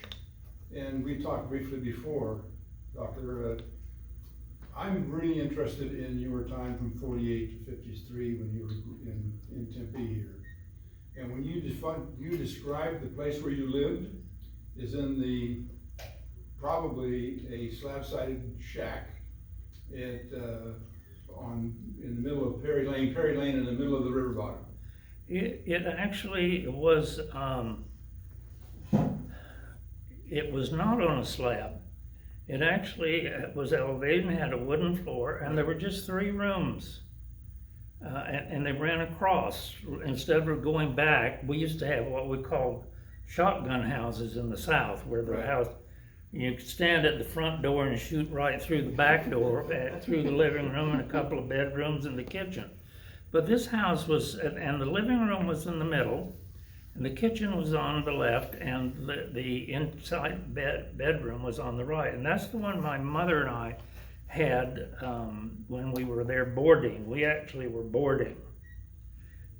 Speaker 4: and we talked briefly before, Doctor. I'm really interested in your time from 48 to 53 when you were in Tempe here. And when you described the place where you lived is in probably a slab-sided shack in the middle of Perry Lane in the middle of the river bottom.
Speaker 2: It actually was, it was not on a slab. It actually was elevated and had a wooden floor, and there were just 3 rooms. And they ran across. Instead of going back, we used to have what we called shotgun houses in the South, where the house, you could stand at the front door and shoot right through the back door, through the living room and a couple of bedrooms and the kitchen. But this house was, and the living room was in the middle, and the kitchen was on the left, and the inside bedroom was on the right. And that's the one my mother and I had when we were there boarding. We actually were boarding.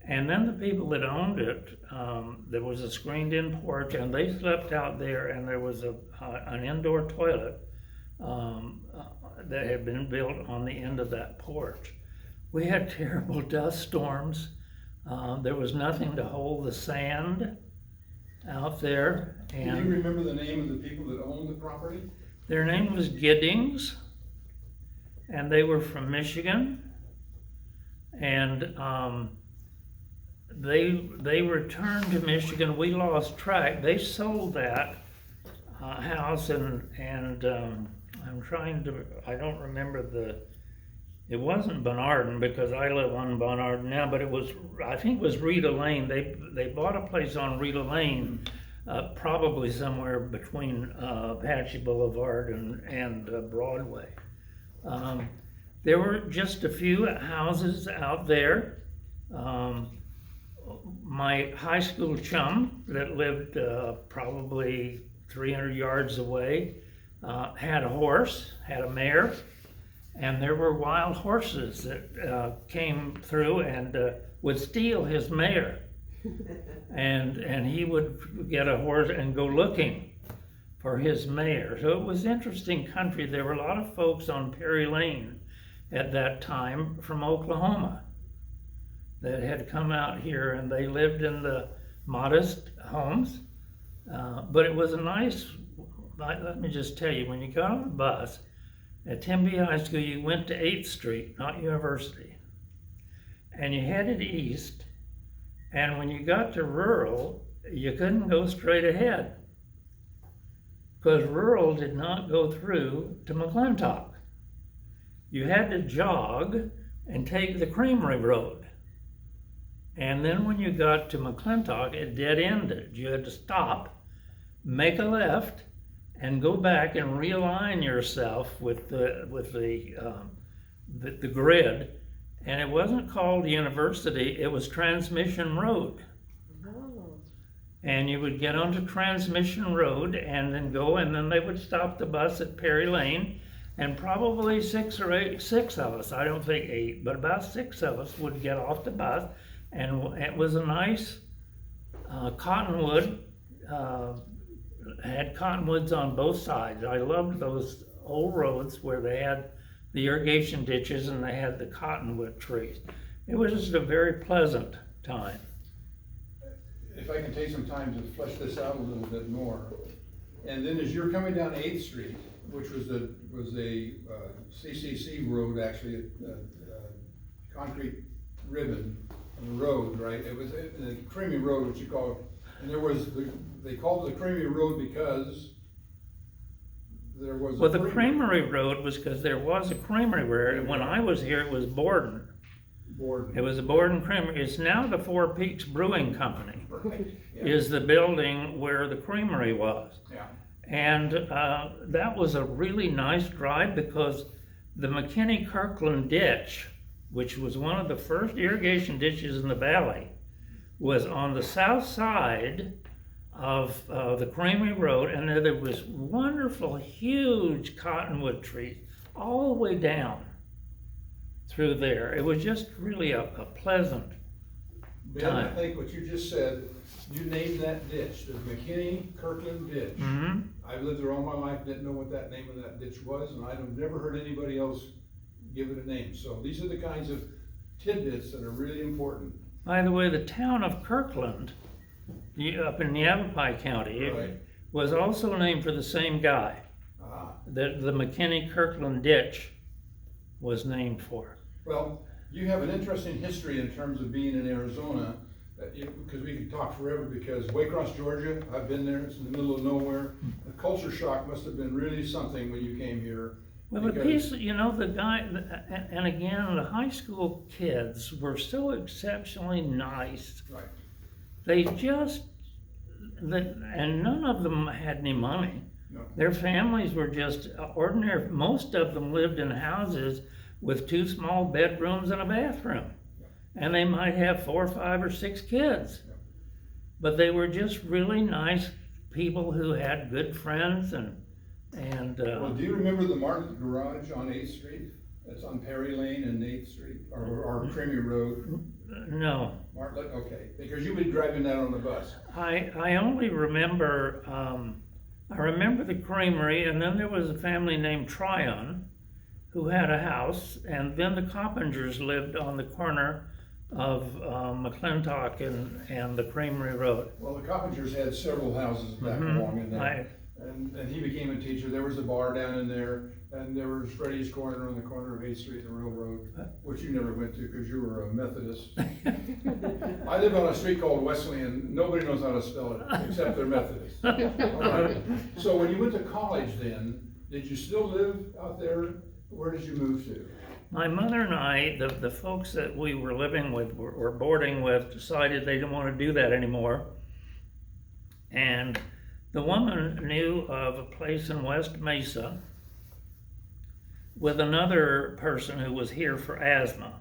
Speaker 2: And then the people that owned it, there was a screened-in porch, and they slept out there, and there was an indoor toilet that had been built on the end of that porch. We had terrible dust storms. There was nothing to hold the sand out there. And
Speaker 4: do you remember the name of the people that owned the property?
Speaker 2: Their name was Giddings, and they were from Michigan. And they returned to Michigan. We lost track. They sold that house, and I'm trying to, I don't remember it wasn't Bernardin, because I live on Bernardin now, but it was, I think it was Rita Lane. They bought a place on Rita Lane, probably somewhere between Apache Boulevard and Broadway. There were just a few houses out there. My high school chum that lived probably 300 yards away had a horse, had a mare, and there were wild horses that came through and would steal his mare. And he would get a horse and go looking for his mare. So it was interesting country. There were a lot of folks on Perry Lane at that time from Oklahoma that had come out here, and they lived in the modest homes. But it was a nice, let me just tell you, when you got on the bus at Tempe High School, you went to 8th Street, not University, and you headed east, and when you got to Rural, you couldn't go straight ahead, because Rural did not go through to McClintock. You had to jog and take the Creamery Road. And then when you got to McClintock, it dead-ended. You had to stop, make a left, and go back and realign yourself with the grid. And it wasn't called University, it was Transmission Road.
Speaker 1: Oh.
Speaker 2: And you would get onto Transmission Road and then go, and then they would stop the bus at Perry Lane, and probably 6 of us, I don't think 8, but about 6 of us would get off the bus, and it was a nice cottonwood, had cottonwoods on both sides. I loved those old roads where they had the irrigation ditches and they had the cottonwood trees. It was just a very pleasant time.
Speaker 4: If I can take some time to flesh this out a little bit more. And then as you're coming down 8th Street, which was a CCC road, actually, a concrete ribbon on the road, right? It was a Creamy Road, what you call it. And there was, they called it the Creamy Road because there was a
Speaker 2: the Creamery Road was because there was a creamery where, when I was here, it was Borden. It was a Borden Creamery. It's now the Four Peaks Brewing Company.
Speaker 4: Right. Yeah.
Speaker 2: Is the building where the creamery was.
Speaker 4: Yeah.
Speaker 2: And that was a really nice drive because the McKinney-Kirkland ditch, which was one of the first irrigation ditches in the valley, was on the south side of the Kyrene Road, and there was wonderful, huge cottonwood trees all the way down through there. It was just really a pleasant
Speaker 4: Ben,
Speaker 2: time.
Speaker 4: I think what you just said, you named that ditch, the McKinney-Kirkland ditch.
Speaker 2: Mm-hmm.
Speaker 4: I've lived there all my life, didn't know what that name of that ditch was, and I've never heard anybody else give it a name. So these are the kinds of tidbits that are really important.
Speaker 2: By the way, the town of Kirkland, up in Yavapai County,
Speaker 4: Right.
Speaker 2: was also named for the same guy.
Speaker 4: Ah,
Speaker 2: The McKinney-Kirkland ditch was named for.
Speaker 4: well, you have an interesting history in terms of being in Arizona, because we could talk forever, because Waycross, Georgia, I've been there, it's in the middle of nowhere. The culture shock must have been really something when you came here.
Speaker 2: Well, the
Speaker 4: because-
Speaker 2: piece, the guy, and again, the high school kids were so exceptionally nice.
Speaker 4: Right,
Speaker 2: They just, and none of them had any money.
Speaker 4: no,
Speaker 2: Their families were just ordinary. Most of them lived in houses with 2 small bedrooms and a bathroom. And they might have 4, 5, or 6 kids. But they were just really nice people who had good friends and
Speaker 4: well, do you remember the Martlet Garage on 8th Street? That's on Perry Lane and 8th Street, or Creamy Road.
Speaker 2: no.
Speaker 4: Martlet, okay, because you've been driving that on the bus.
Speaker 2: I only remember, I remember the creamery, and then there was a family named Tryon who had a house, and then the Coppingers lived on the corner of McClintock and the Creamery Road.
Speaker 4: Well, the Coppingers had several houses back
Speaker 2: Mhm.
Speaker 4: along in there. And he became a teacher. There was a bar down in there, and there was Freddie's Corner on the corner of 8th Street and the Railroad, which you never went to because you were a Methodist. I live on a street called Wesleyan. Nobody knows how to spell it except they're Methodists. All right. So when you went to college then, did you still live out there? Where did you move to?
Speaker 2: My mother and I, the folks that we were living with, were boarding with, decided they didn't want to do that anymore. And the woman knew of a place in West Mesa with another person who was here for asthma.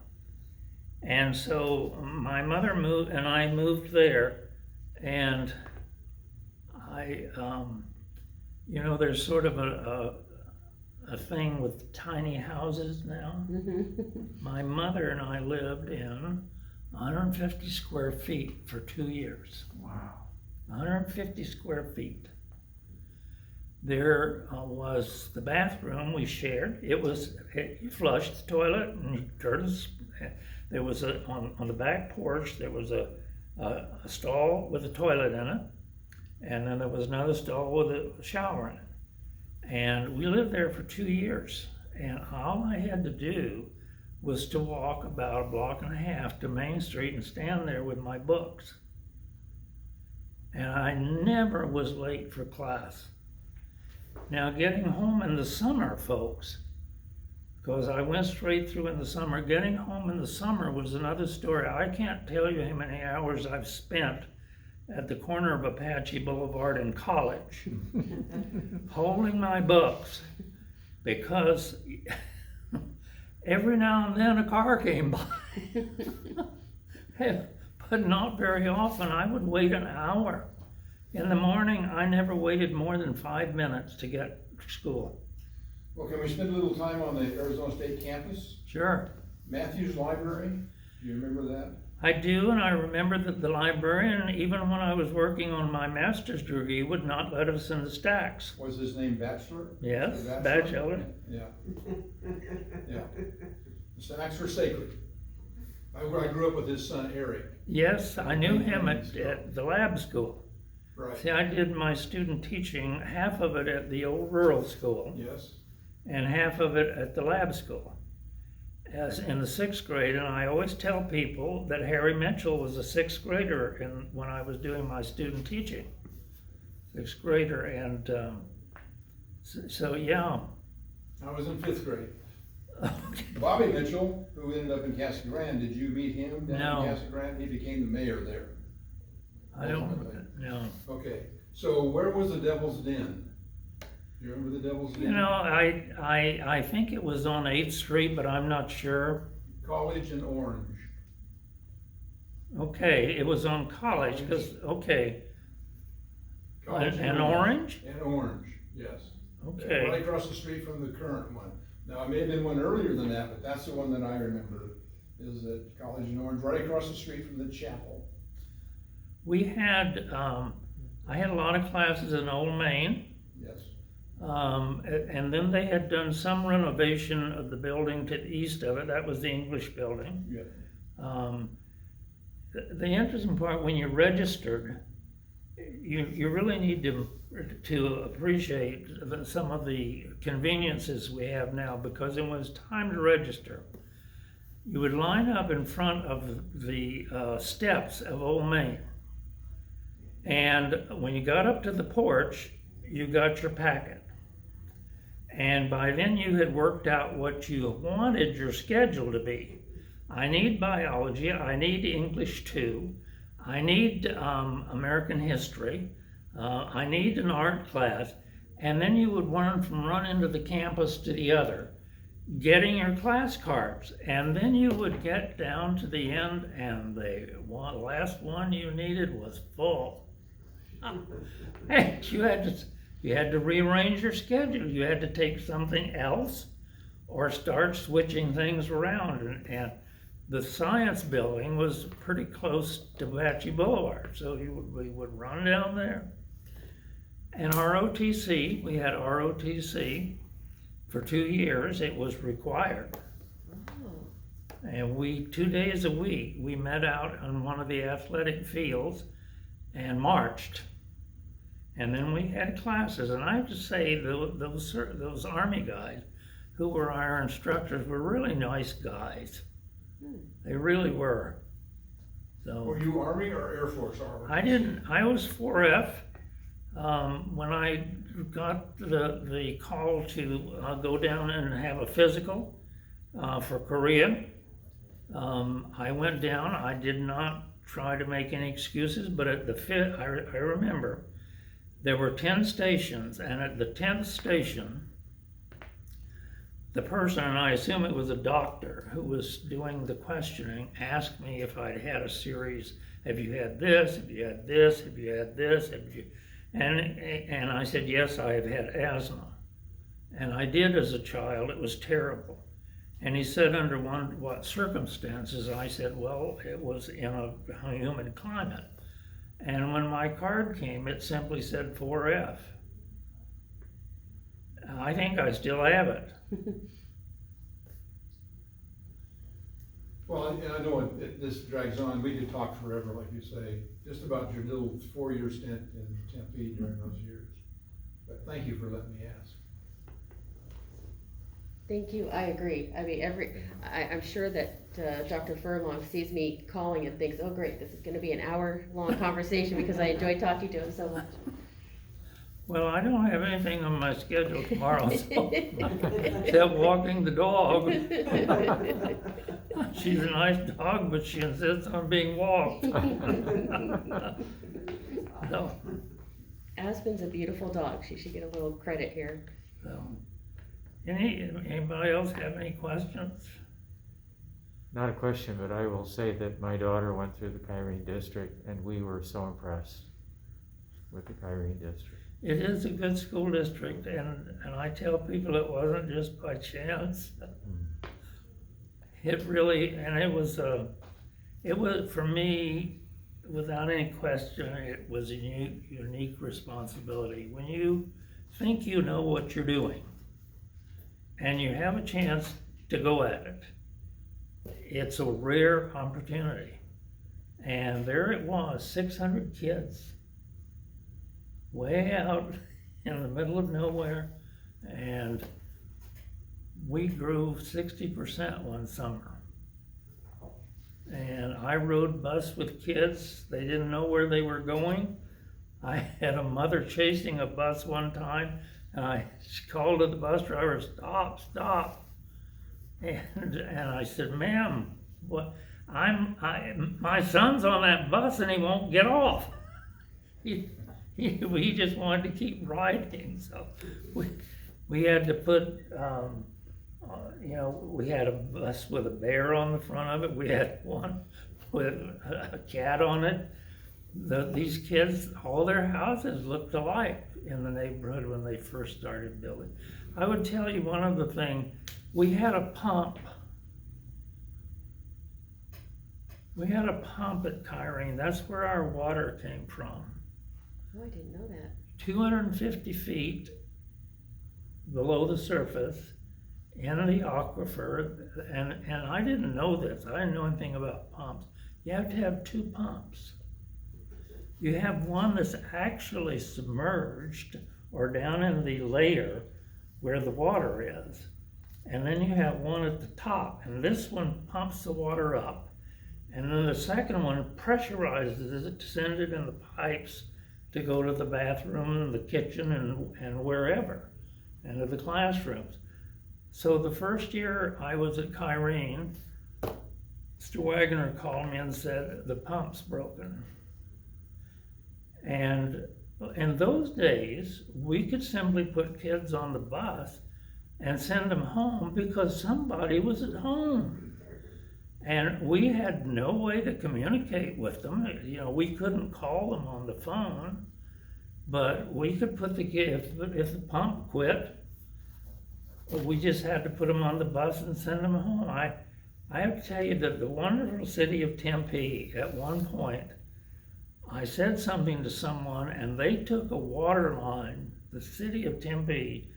Speaker 2: And so my mother moved, and I moved there, and there's sort of a thing with tiny houses now. My mother and I lived in 150 square feet for 2 years.
Speaker 3: Wow.
Speaker 2: 150 square feet. There was the bathroom we shared. You flushed the toilet and you turned there was on the back porch, there was a stall with a toilet in it. And then there was another stall with a shower in it. And we lived there for 2 years. And all I had to do was to walk about a block and a half to Main Street and stand there with my books. And I never was late for class. Now, getting home in the summer, folks, because I went straight through in the summer, getting home in the summer was another story. I can't tell you how many hours I've spent at the corner of Apache Boulevard in college, holding my books, because every now and then a car came by. But not very often. I would wait an hour. In the morning, I never waited more than 5 minutes to get to school.
Speaker 4: Well, can we spend a little time on the Arizona State campus?
Speaker 2: Sure.
Speaker 4: Matthews Library, do you remember that?
Speaker 2: I do, and I remember that the librarian, even when I was working on my master's degree, would not let us in the stacks.
Speaker 4: Was his name Batchelor?
Speaker 2: Yes,
Speaker 4: The
Speaker 2: Batchelor.
Speaker 4: Yeah. Yeah. The stacks were sacred. I grew up with his son Eric.
Speaker 2: Yes, I knew him at the lab school.
Speaker 4: Right.
Speaker 2: See, I did my student teaching, half of it at the old rural school,
Speaker 4: Yes.
Speaker 2: and half of it at the lab school, as in the 6th grade. And I always tell people that Harry Mitchell was a 6th grader when I was doing my student teaching. 6th grader, and so yeah.
Speaker 4: I was in 5th grade. Bobby Mitchell, who ended up in Casa Grande, did you meet him down
Speaker 2: No.
Speaker 4: in Casa Grande? He became the mayor there.
Speaker 2: I don't know.
Speaker 4: Okay, so where was the Devil's Den? You remember the Devil's
Speaker 2: You
Speaker 4: Name?
Speaker 2: know, I think it was on 8th Street, but I'm not sure.
Speaker 4: College and Orange.
Speaker 2: Okay, it was on College, because, okay.
Speaker 4: College
Speaker 2: And Orange?
Speaker 4: And Orange, yes.
Speaker 2: Okay.
Speaker 4: Right across the street from the current one. Now, it may have been one earlier than that, but that's the one that I remember, is at College and Orange, right across the street from the chapel.
Speaker 2: We had, I had a lot of classes in Old Main.
Speaker 4: Yes.
Speaker 2: And then they had done some renovation of the building to the east of it. That was the English building.
Speaker 4: Yeah.
Speaker 2: The interesting part, when you registered, you really need to appreciate some of the conveniences we have now, because it was time to register. You would line up in front of the steps of Old Main. And when you got up to the porch, you got your packet. And by then you had worked out what you wanted your schedule to be. I need biology, I need English 2, I need American history, I need an art class, and then you would run from one end of the campus to the other, getting your class cards, and then you would get down to the end and the last one you needed was full. And you had to rearrange your schedule. You had to take something else or start switching things around. And the science building was pretty close to Apache Boulevard, so we would run down there. And ROTC, we had ROTC for 2 years. It was required. And 2 days a week, we met out on one of the athletic fields and marched. And then we had classes, and I have to say, those Army guys who were our instructors were really nice guys. They really were. So
Speaker 4: Were you Army or Air Force Army?
Speaker 2: I was 4F. When I got the call to go down and have a physical for Korea, I went down. I did not try to make any excuses, but at the I remember there were 10 stations, and at the 10th station, the person, and I assume it was a doctor who was doing the questioning, asked me if I'd had a series. Have you had this? Have you had this? Have you had this? Have you? And I said, yes, I have had asthma. And I did as a child. It was terrible. And he said, under what circumstances? I said, well, it was in a humid climate. And when my card came, it simply said 4F. I think I still have it.
Speaker 4: Well, and I know this drags on. We could talk forever, like you say, just about your little 4-year stint in Tempe during those years. But thank you for letting me ask.
Speaker 1: Thank you, I agree. I mean, I'm sure that Dr. Furlong sees me calling and thinks, oh great, this is gonna be an hour-long conversation because I enjoy talking to him so much.
Speaker 2: Well, I don't have anything on my schedule tomorrow, so except walking the dog. She's a nice dog, but she insists on being walked. So,
Speaker 1: Aspen's a beautiful dog. She should get a little credit here.
Speaker 2: so. Anybody else have any questions?
Speaker 3: Not a question, but I will say that my daughter went through the Kyrene District, and we were so impressed with the Kyrene District.
Speaker 2: It is a good school district, and I tell people it wasn't just by chance. It really, and it was, for me, without any question, it was a unique responsibility. When you think you know what you're doing, and you have a chance to go at it, it's a rare opportunity. And there it was, 600 kids, way out in the middle of nowhere, and we grew 60% one summer. And I rode bus with kids. They didn't know where they were going. I had a mother chasing a bus one time, and I called to the bus driver, stop, stop. And I said, ma'am, what? My son's on that bus and he won't get off. He he just wanted to keep riding, so we had to put, we had a bus with a bear on the front of it, we had one with a cat on it. These kids, all their houses looked alike in the neighborhood when they first started building. I would tell you one other thing, we had a pump. We had a pump at Kyrene, that's where our water came from.
Speaker 1: Oh, I didn't know that.
Speaker 2: 250 feet below the surface in the aquifer, and I didn't know this, I didn't know anything about pumps. You have to have two pumps. You have one that's actually submerged or down in the layer where the water is. And then you have one at the top, and this one pumps the water up. And then the second one pressurizes it to send it in the pipes to go to the bathroom and the kitchen and wherever, and to the classrooms. So the first year I was at Kyrene, Mr. Wagner called me and said, the pump's broken. And in those days, we could simply put kids on the bus and send them home because somebody was at home. And we had no way to communicate with them. We couldn't call them on the phone, but we could put the kid, if the pump quit, we just had to put them on the bus and send them home. I have to tell you that the wonderful city of Tempe, at one point, I said something to someone and they took a water line, the city of Tempe,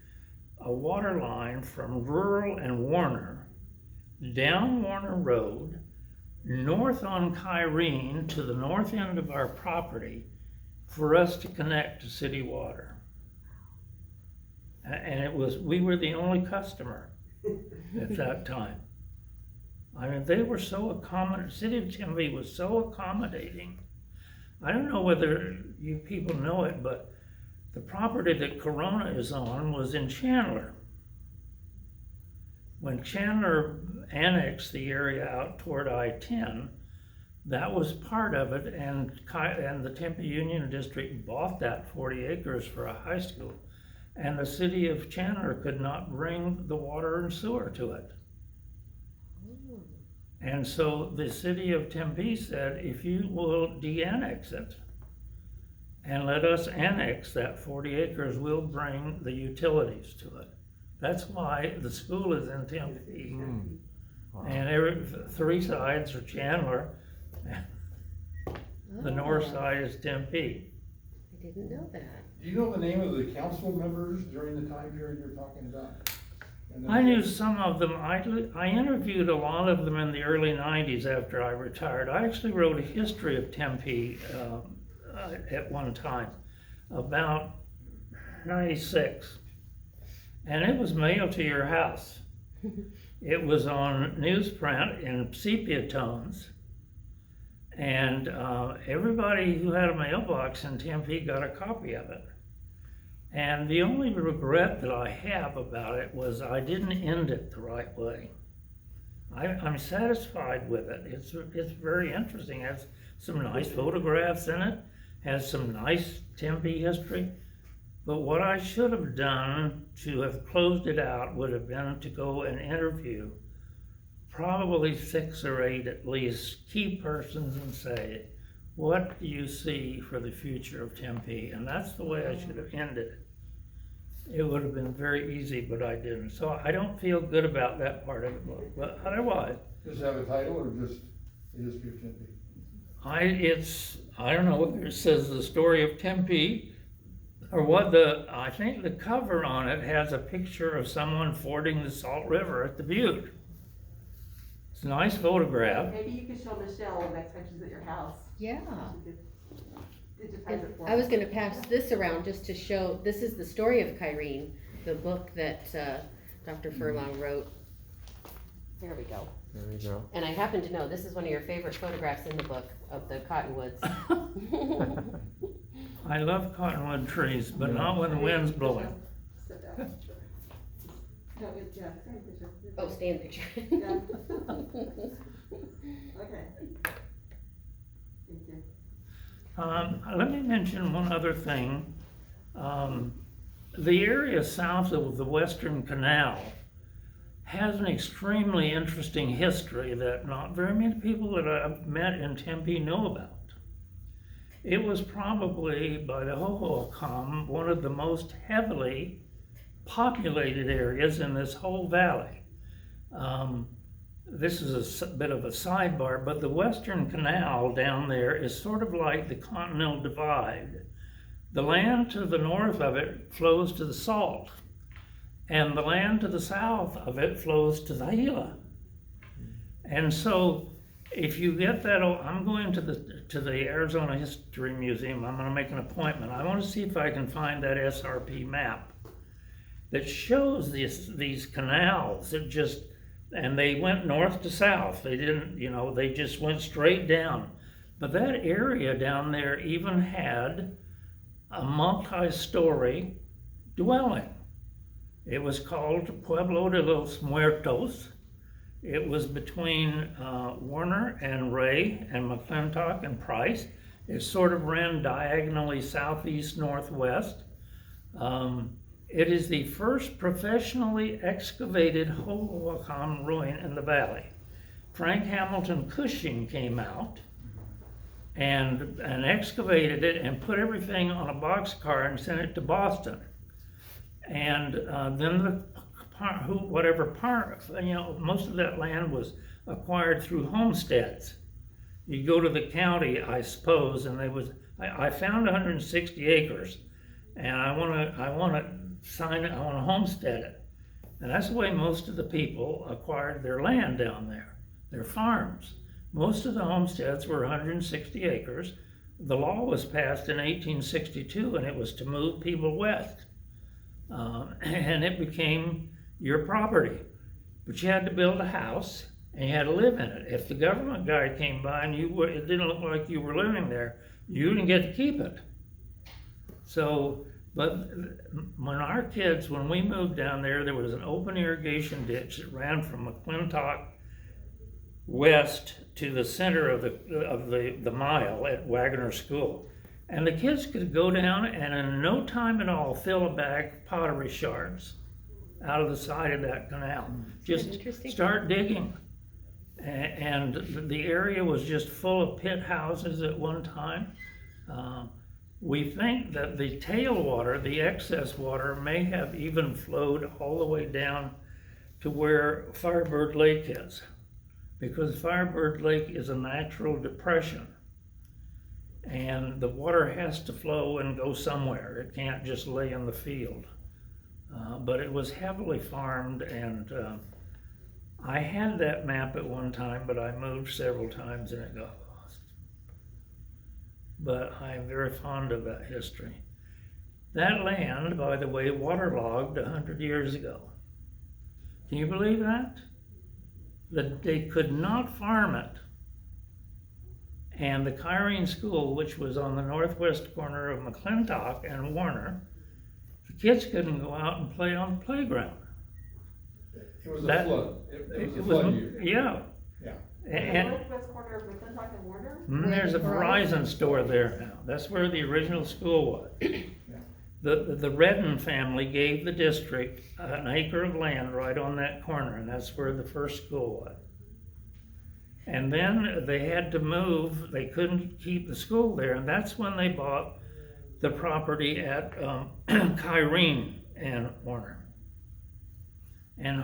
Speaker 2: a water line from Rural and Warner, down Warner Road, north on Kyrene to the north end of our property for us to connect to city water. And we were the only customer at that time. I mean, they were so accommodating, city of Tempe was so accommodating. I don't know whether you people know it, but the property that Corona is on was in Chandler. When Chandler annexed the area out toward I-10, that was part of it, and the Tempe Union District bought that 40 acres for a high school, and the city of Chandler could not bring the water and sewer to it. And so the city of Tempe said, if you will de-annex it and let us annex that 40 acres, we'll bring the utilities to it. That's why the school is in Tempe.
Speaker 3: Wow.
Speaker 2: And three sides are Chandler. The north side is Tempe.
Speaker 1: I didn't know that.
Speaker 4: Do you know the name of the council members during the time period you're talking about?
Speaker 2: I knew some of them. I interviewed a lot of them in the early 90s after I retired. I actually wrote a history of Tempe at one time, about 96. And it was mailed to your house. It was on newsprint in sepia tones. And everybody who had a mailbox in Tempe got a copy of it. And the only regret that I have about it was I didn't end it the right way. I'm satisfied with it. It's very interesting. It has some nice photographs in it, has some nice Tempe history. But what I should have done to have closed it out would have been to go and interview probably 6 or 8 at least key persons and say, what do you see for the future of Tempe? And that's the way I should have ended it. It would have been very easy, but I didn't. So I don't feel good about that part of the book, but otherwise.
Speaker 4: Does it have a title or just the history of Tempe?
Speaker 2: I don't know whether it says the story of Tempe or what. I think the cover on it has a picture of someone fording the Salt River at the Butte. It's a nice photograph.
Speaker 5: Maybe you could show Michelle the next time she's at your house.
Speaker 1: Yeah.
Speaker 5: She could digitize
Speaker 1: And
Speaker 5: it for
Speaker 1: I was
Speaker 5: us.
Speaker 1: gonna pass this around just to show, this is the story of Kyrene, the book that Dr. Furlong wrote. There we go.
Speaker 3: There we go.
Speaker 1: And I happen to know, this is one of your favorite photographs in the book of the cottonwoods.
Speaker 2: I love cottonwood trees, but not when the wind's blowing.
Speaker 5: Sit down. No, yeah, same picture.
Speaker 1: Oh, stay in the picture.
Speaker 5: Yeah. Okay. Thank you.
Speaker 2: Let me mention one other thing. The area south of the Western Canal has an extremely interesting history that not very many people that I've met in Tempe know about. It was probably, by the Hohokam, one of the most heavily populated areas in this whole valley. This is a bit of a sidebar, but the Western Canal down there is sort of like the Continental Divide. The land to the north of it flows to the Salt, and the land to the south of it flows to the Gila. And so, if you get that, I'm going to the Arizona History Museum. I'm going to make an appointment. I want to see if I can find that SRP map that shows these canals that just, and they went north to south. They didn't, they just went straight down. But that area down there even had a multi-story dwelling. It was called Pueblo De Los Muertos. It was between Warner and Ray and McClintock and Price. It sort of ran diagonally southeast-northwest. It is the first professionally excavated Hohokam ruin in the valley. Frank Hamilton Cushing came out and excavated it and put everything on a boxcar and sent it to Boston. And then most of that land was acquired through homesteads. You go to the county, I suppose, and I found 160 acres, and I want to homestead it. And that's the way most of the people acquired their land down there, their farms. Most of the homesteads were 160 acres. The law was passed in 1862, and it was to move people west. And it became your property. But you had to build a house, and you had to live in it. If the government guy came by and it didn't look like you were living there, you didn't get to keep it. So, but when we moved down there was an open irrigation ditch that ran from McClintock west to the center of the mile at Wagner School. And the kids could go down and in no time at all fill a bag of pottery shards out of the side of that canal. Just start digging. And the area was just full of pit houses at one time. We think that the tailwater, the excess water, may have even flowed all the way down to where Firebird Lake is, because Firebird Lake is a natural depression. And the water has to flow and go somewhere. It can't just lay in the field. But it was heavily farmed, and I had that map at one time, but I moved several times and it got lost. But I'm very fond of that history. That land, by the way, waterlogged 100 years ago. Can you believe that? That they could not farm it. And the Kyrene School, which was on the northwest corner of McClintock and Warner, the kids couldn't go out and play on the playground.
Speaker 4: It was a flood. It was a flood year.
Speaker 2: Yeah.
Speaker 4: Yeah.
Speaker 2: And
Speaker 5: northwest corner of McClintock and Warner?
Speaker 2: There's a Verizon store there now. That's where the original school was.
Speaker 4: Yeah.
Speaker 2: The Redden family gave the district an acre of land right on that corner, and that's where the first school was. And then they had to move. They couldn't keep the school there, and that's when they bought the property at Kyrene and Warner. And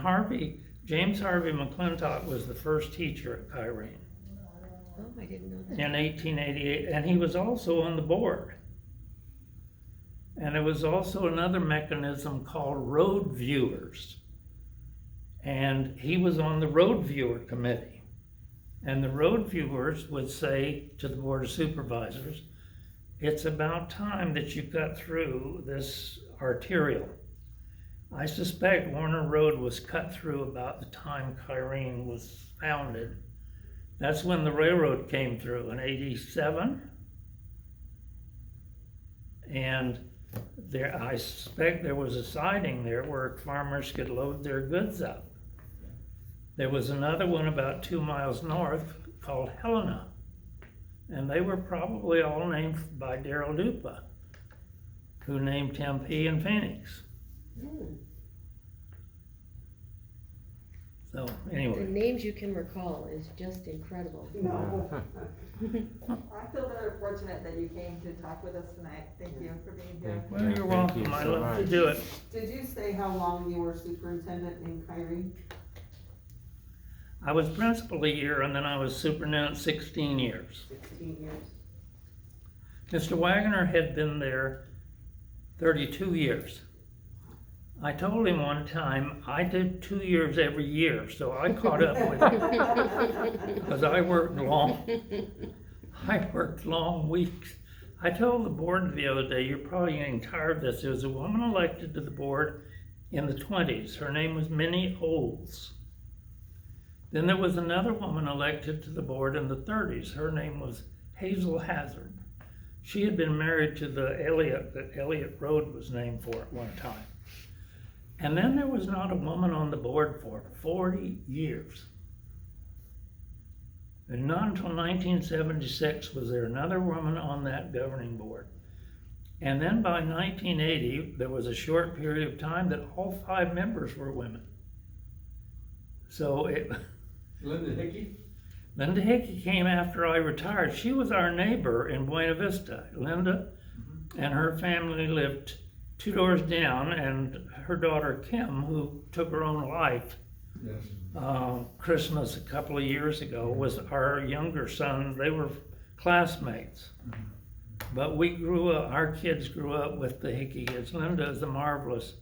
Speaker 2: James Harvey McClintock was the first teacher at Kyrene
Speaker 1: Oh, I didn't know that.
Speaker 2: in 1888, and he was also on the board. And there was also another mechanism called road viewers. And he was on the road viewer committee. And the road viewers would say to the Board of Supervisors, it's about time that you got through this arterial. I suspect Warner Road was cut through about the time Kyrene was founded. That's when the railroad came through in '87. And I suspect there was a siding there where farmers could load their goods up. There was another one about 2 miles north called Helena. and they were probably all named by Darrell Dupa, who named Tempe and Phoenix.
Speaker 1: Hmm.
Speaker 2: So,
Speaker 1: The
Speaker 2: anyway,
Speaker 1: names you can recall is just incredible.
Speaker 5: No. I feel very fortunate that you came to talk with us tonight. Thank you for being here.
Speaker 3: Thank
Speaker 2: well,
Speaker 3: Yeah,
Speaker 2: you're
Speaker 3: thank you
Speaker 2: welcome, I
Speaker 3: so
Speaker 2: love to
Speaker 3: much.
Speaker 2: do it.
Speaker 6: Did you say how long you were superintendent in Kyrene?
Speaker 2: I was principal a year, and then I was superintendent 16 years.
Speaker 6: 16 years.
Speaker 2: Mr. Wagner had been there 32 years. I told him one time, I did 2 years every year, so I caught up with him. Because I worked long weeks. I told the board the other day, you're probably getting tired of this, there was a woman elected to the board in the 20s. Her name was Minnie Olds. Then there was another woman elected to the board in the 30s. Her name was Hazel Hazard. She had been married to the Elliott that Elliott Road was named for at one time. And then there was not a woman on the board for 40 years. And not until 1976 was there another woman on that governing board. And then by 1980, there was a short period of time that all 5 members were women. So
Speaker 4: Linda Hickey?
Speaker 2: Linda Hickey came after I retired. She was our neighbor in Buena Vista. Linda and her family lived 2 doors down, and her daughter Kim, who took her own life
Speaker 4: Yes.
Speaker 2: Christmas a couple of years ago, was our younger son. They were classmates. But we grew up, our kids grew up with the Hickey kids. Linda is a marvelous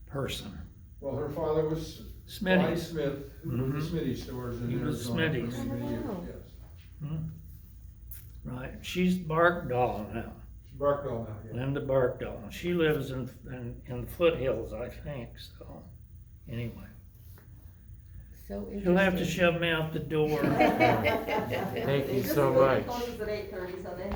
Speaker 2: person.
Speaker 4: Well, her father was
Speaker 2: Smitty.
Speaker 4: Guy Smith, who was the Smitty stores in
Speaker 2: He was
Speaker 4: Arizona for
Speaker 2: Smitty's.
Speaker 4: many years,
Speaker 1: Oh, wow.
Speaker 4: yes.
Speaker 2: Right, she's Barkdahl now.
Speaker 4: Barkdale now, yeah.
Speaker 2: Linda Barkdahl. She lives in the foothills, I think, so, anyway.
Speaker 1: So interesting.
Speaker 2: You'll have to shove me out the door.
Speaker 3: Thank you so much.
Speaker 5: Closes at 8:30, so they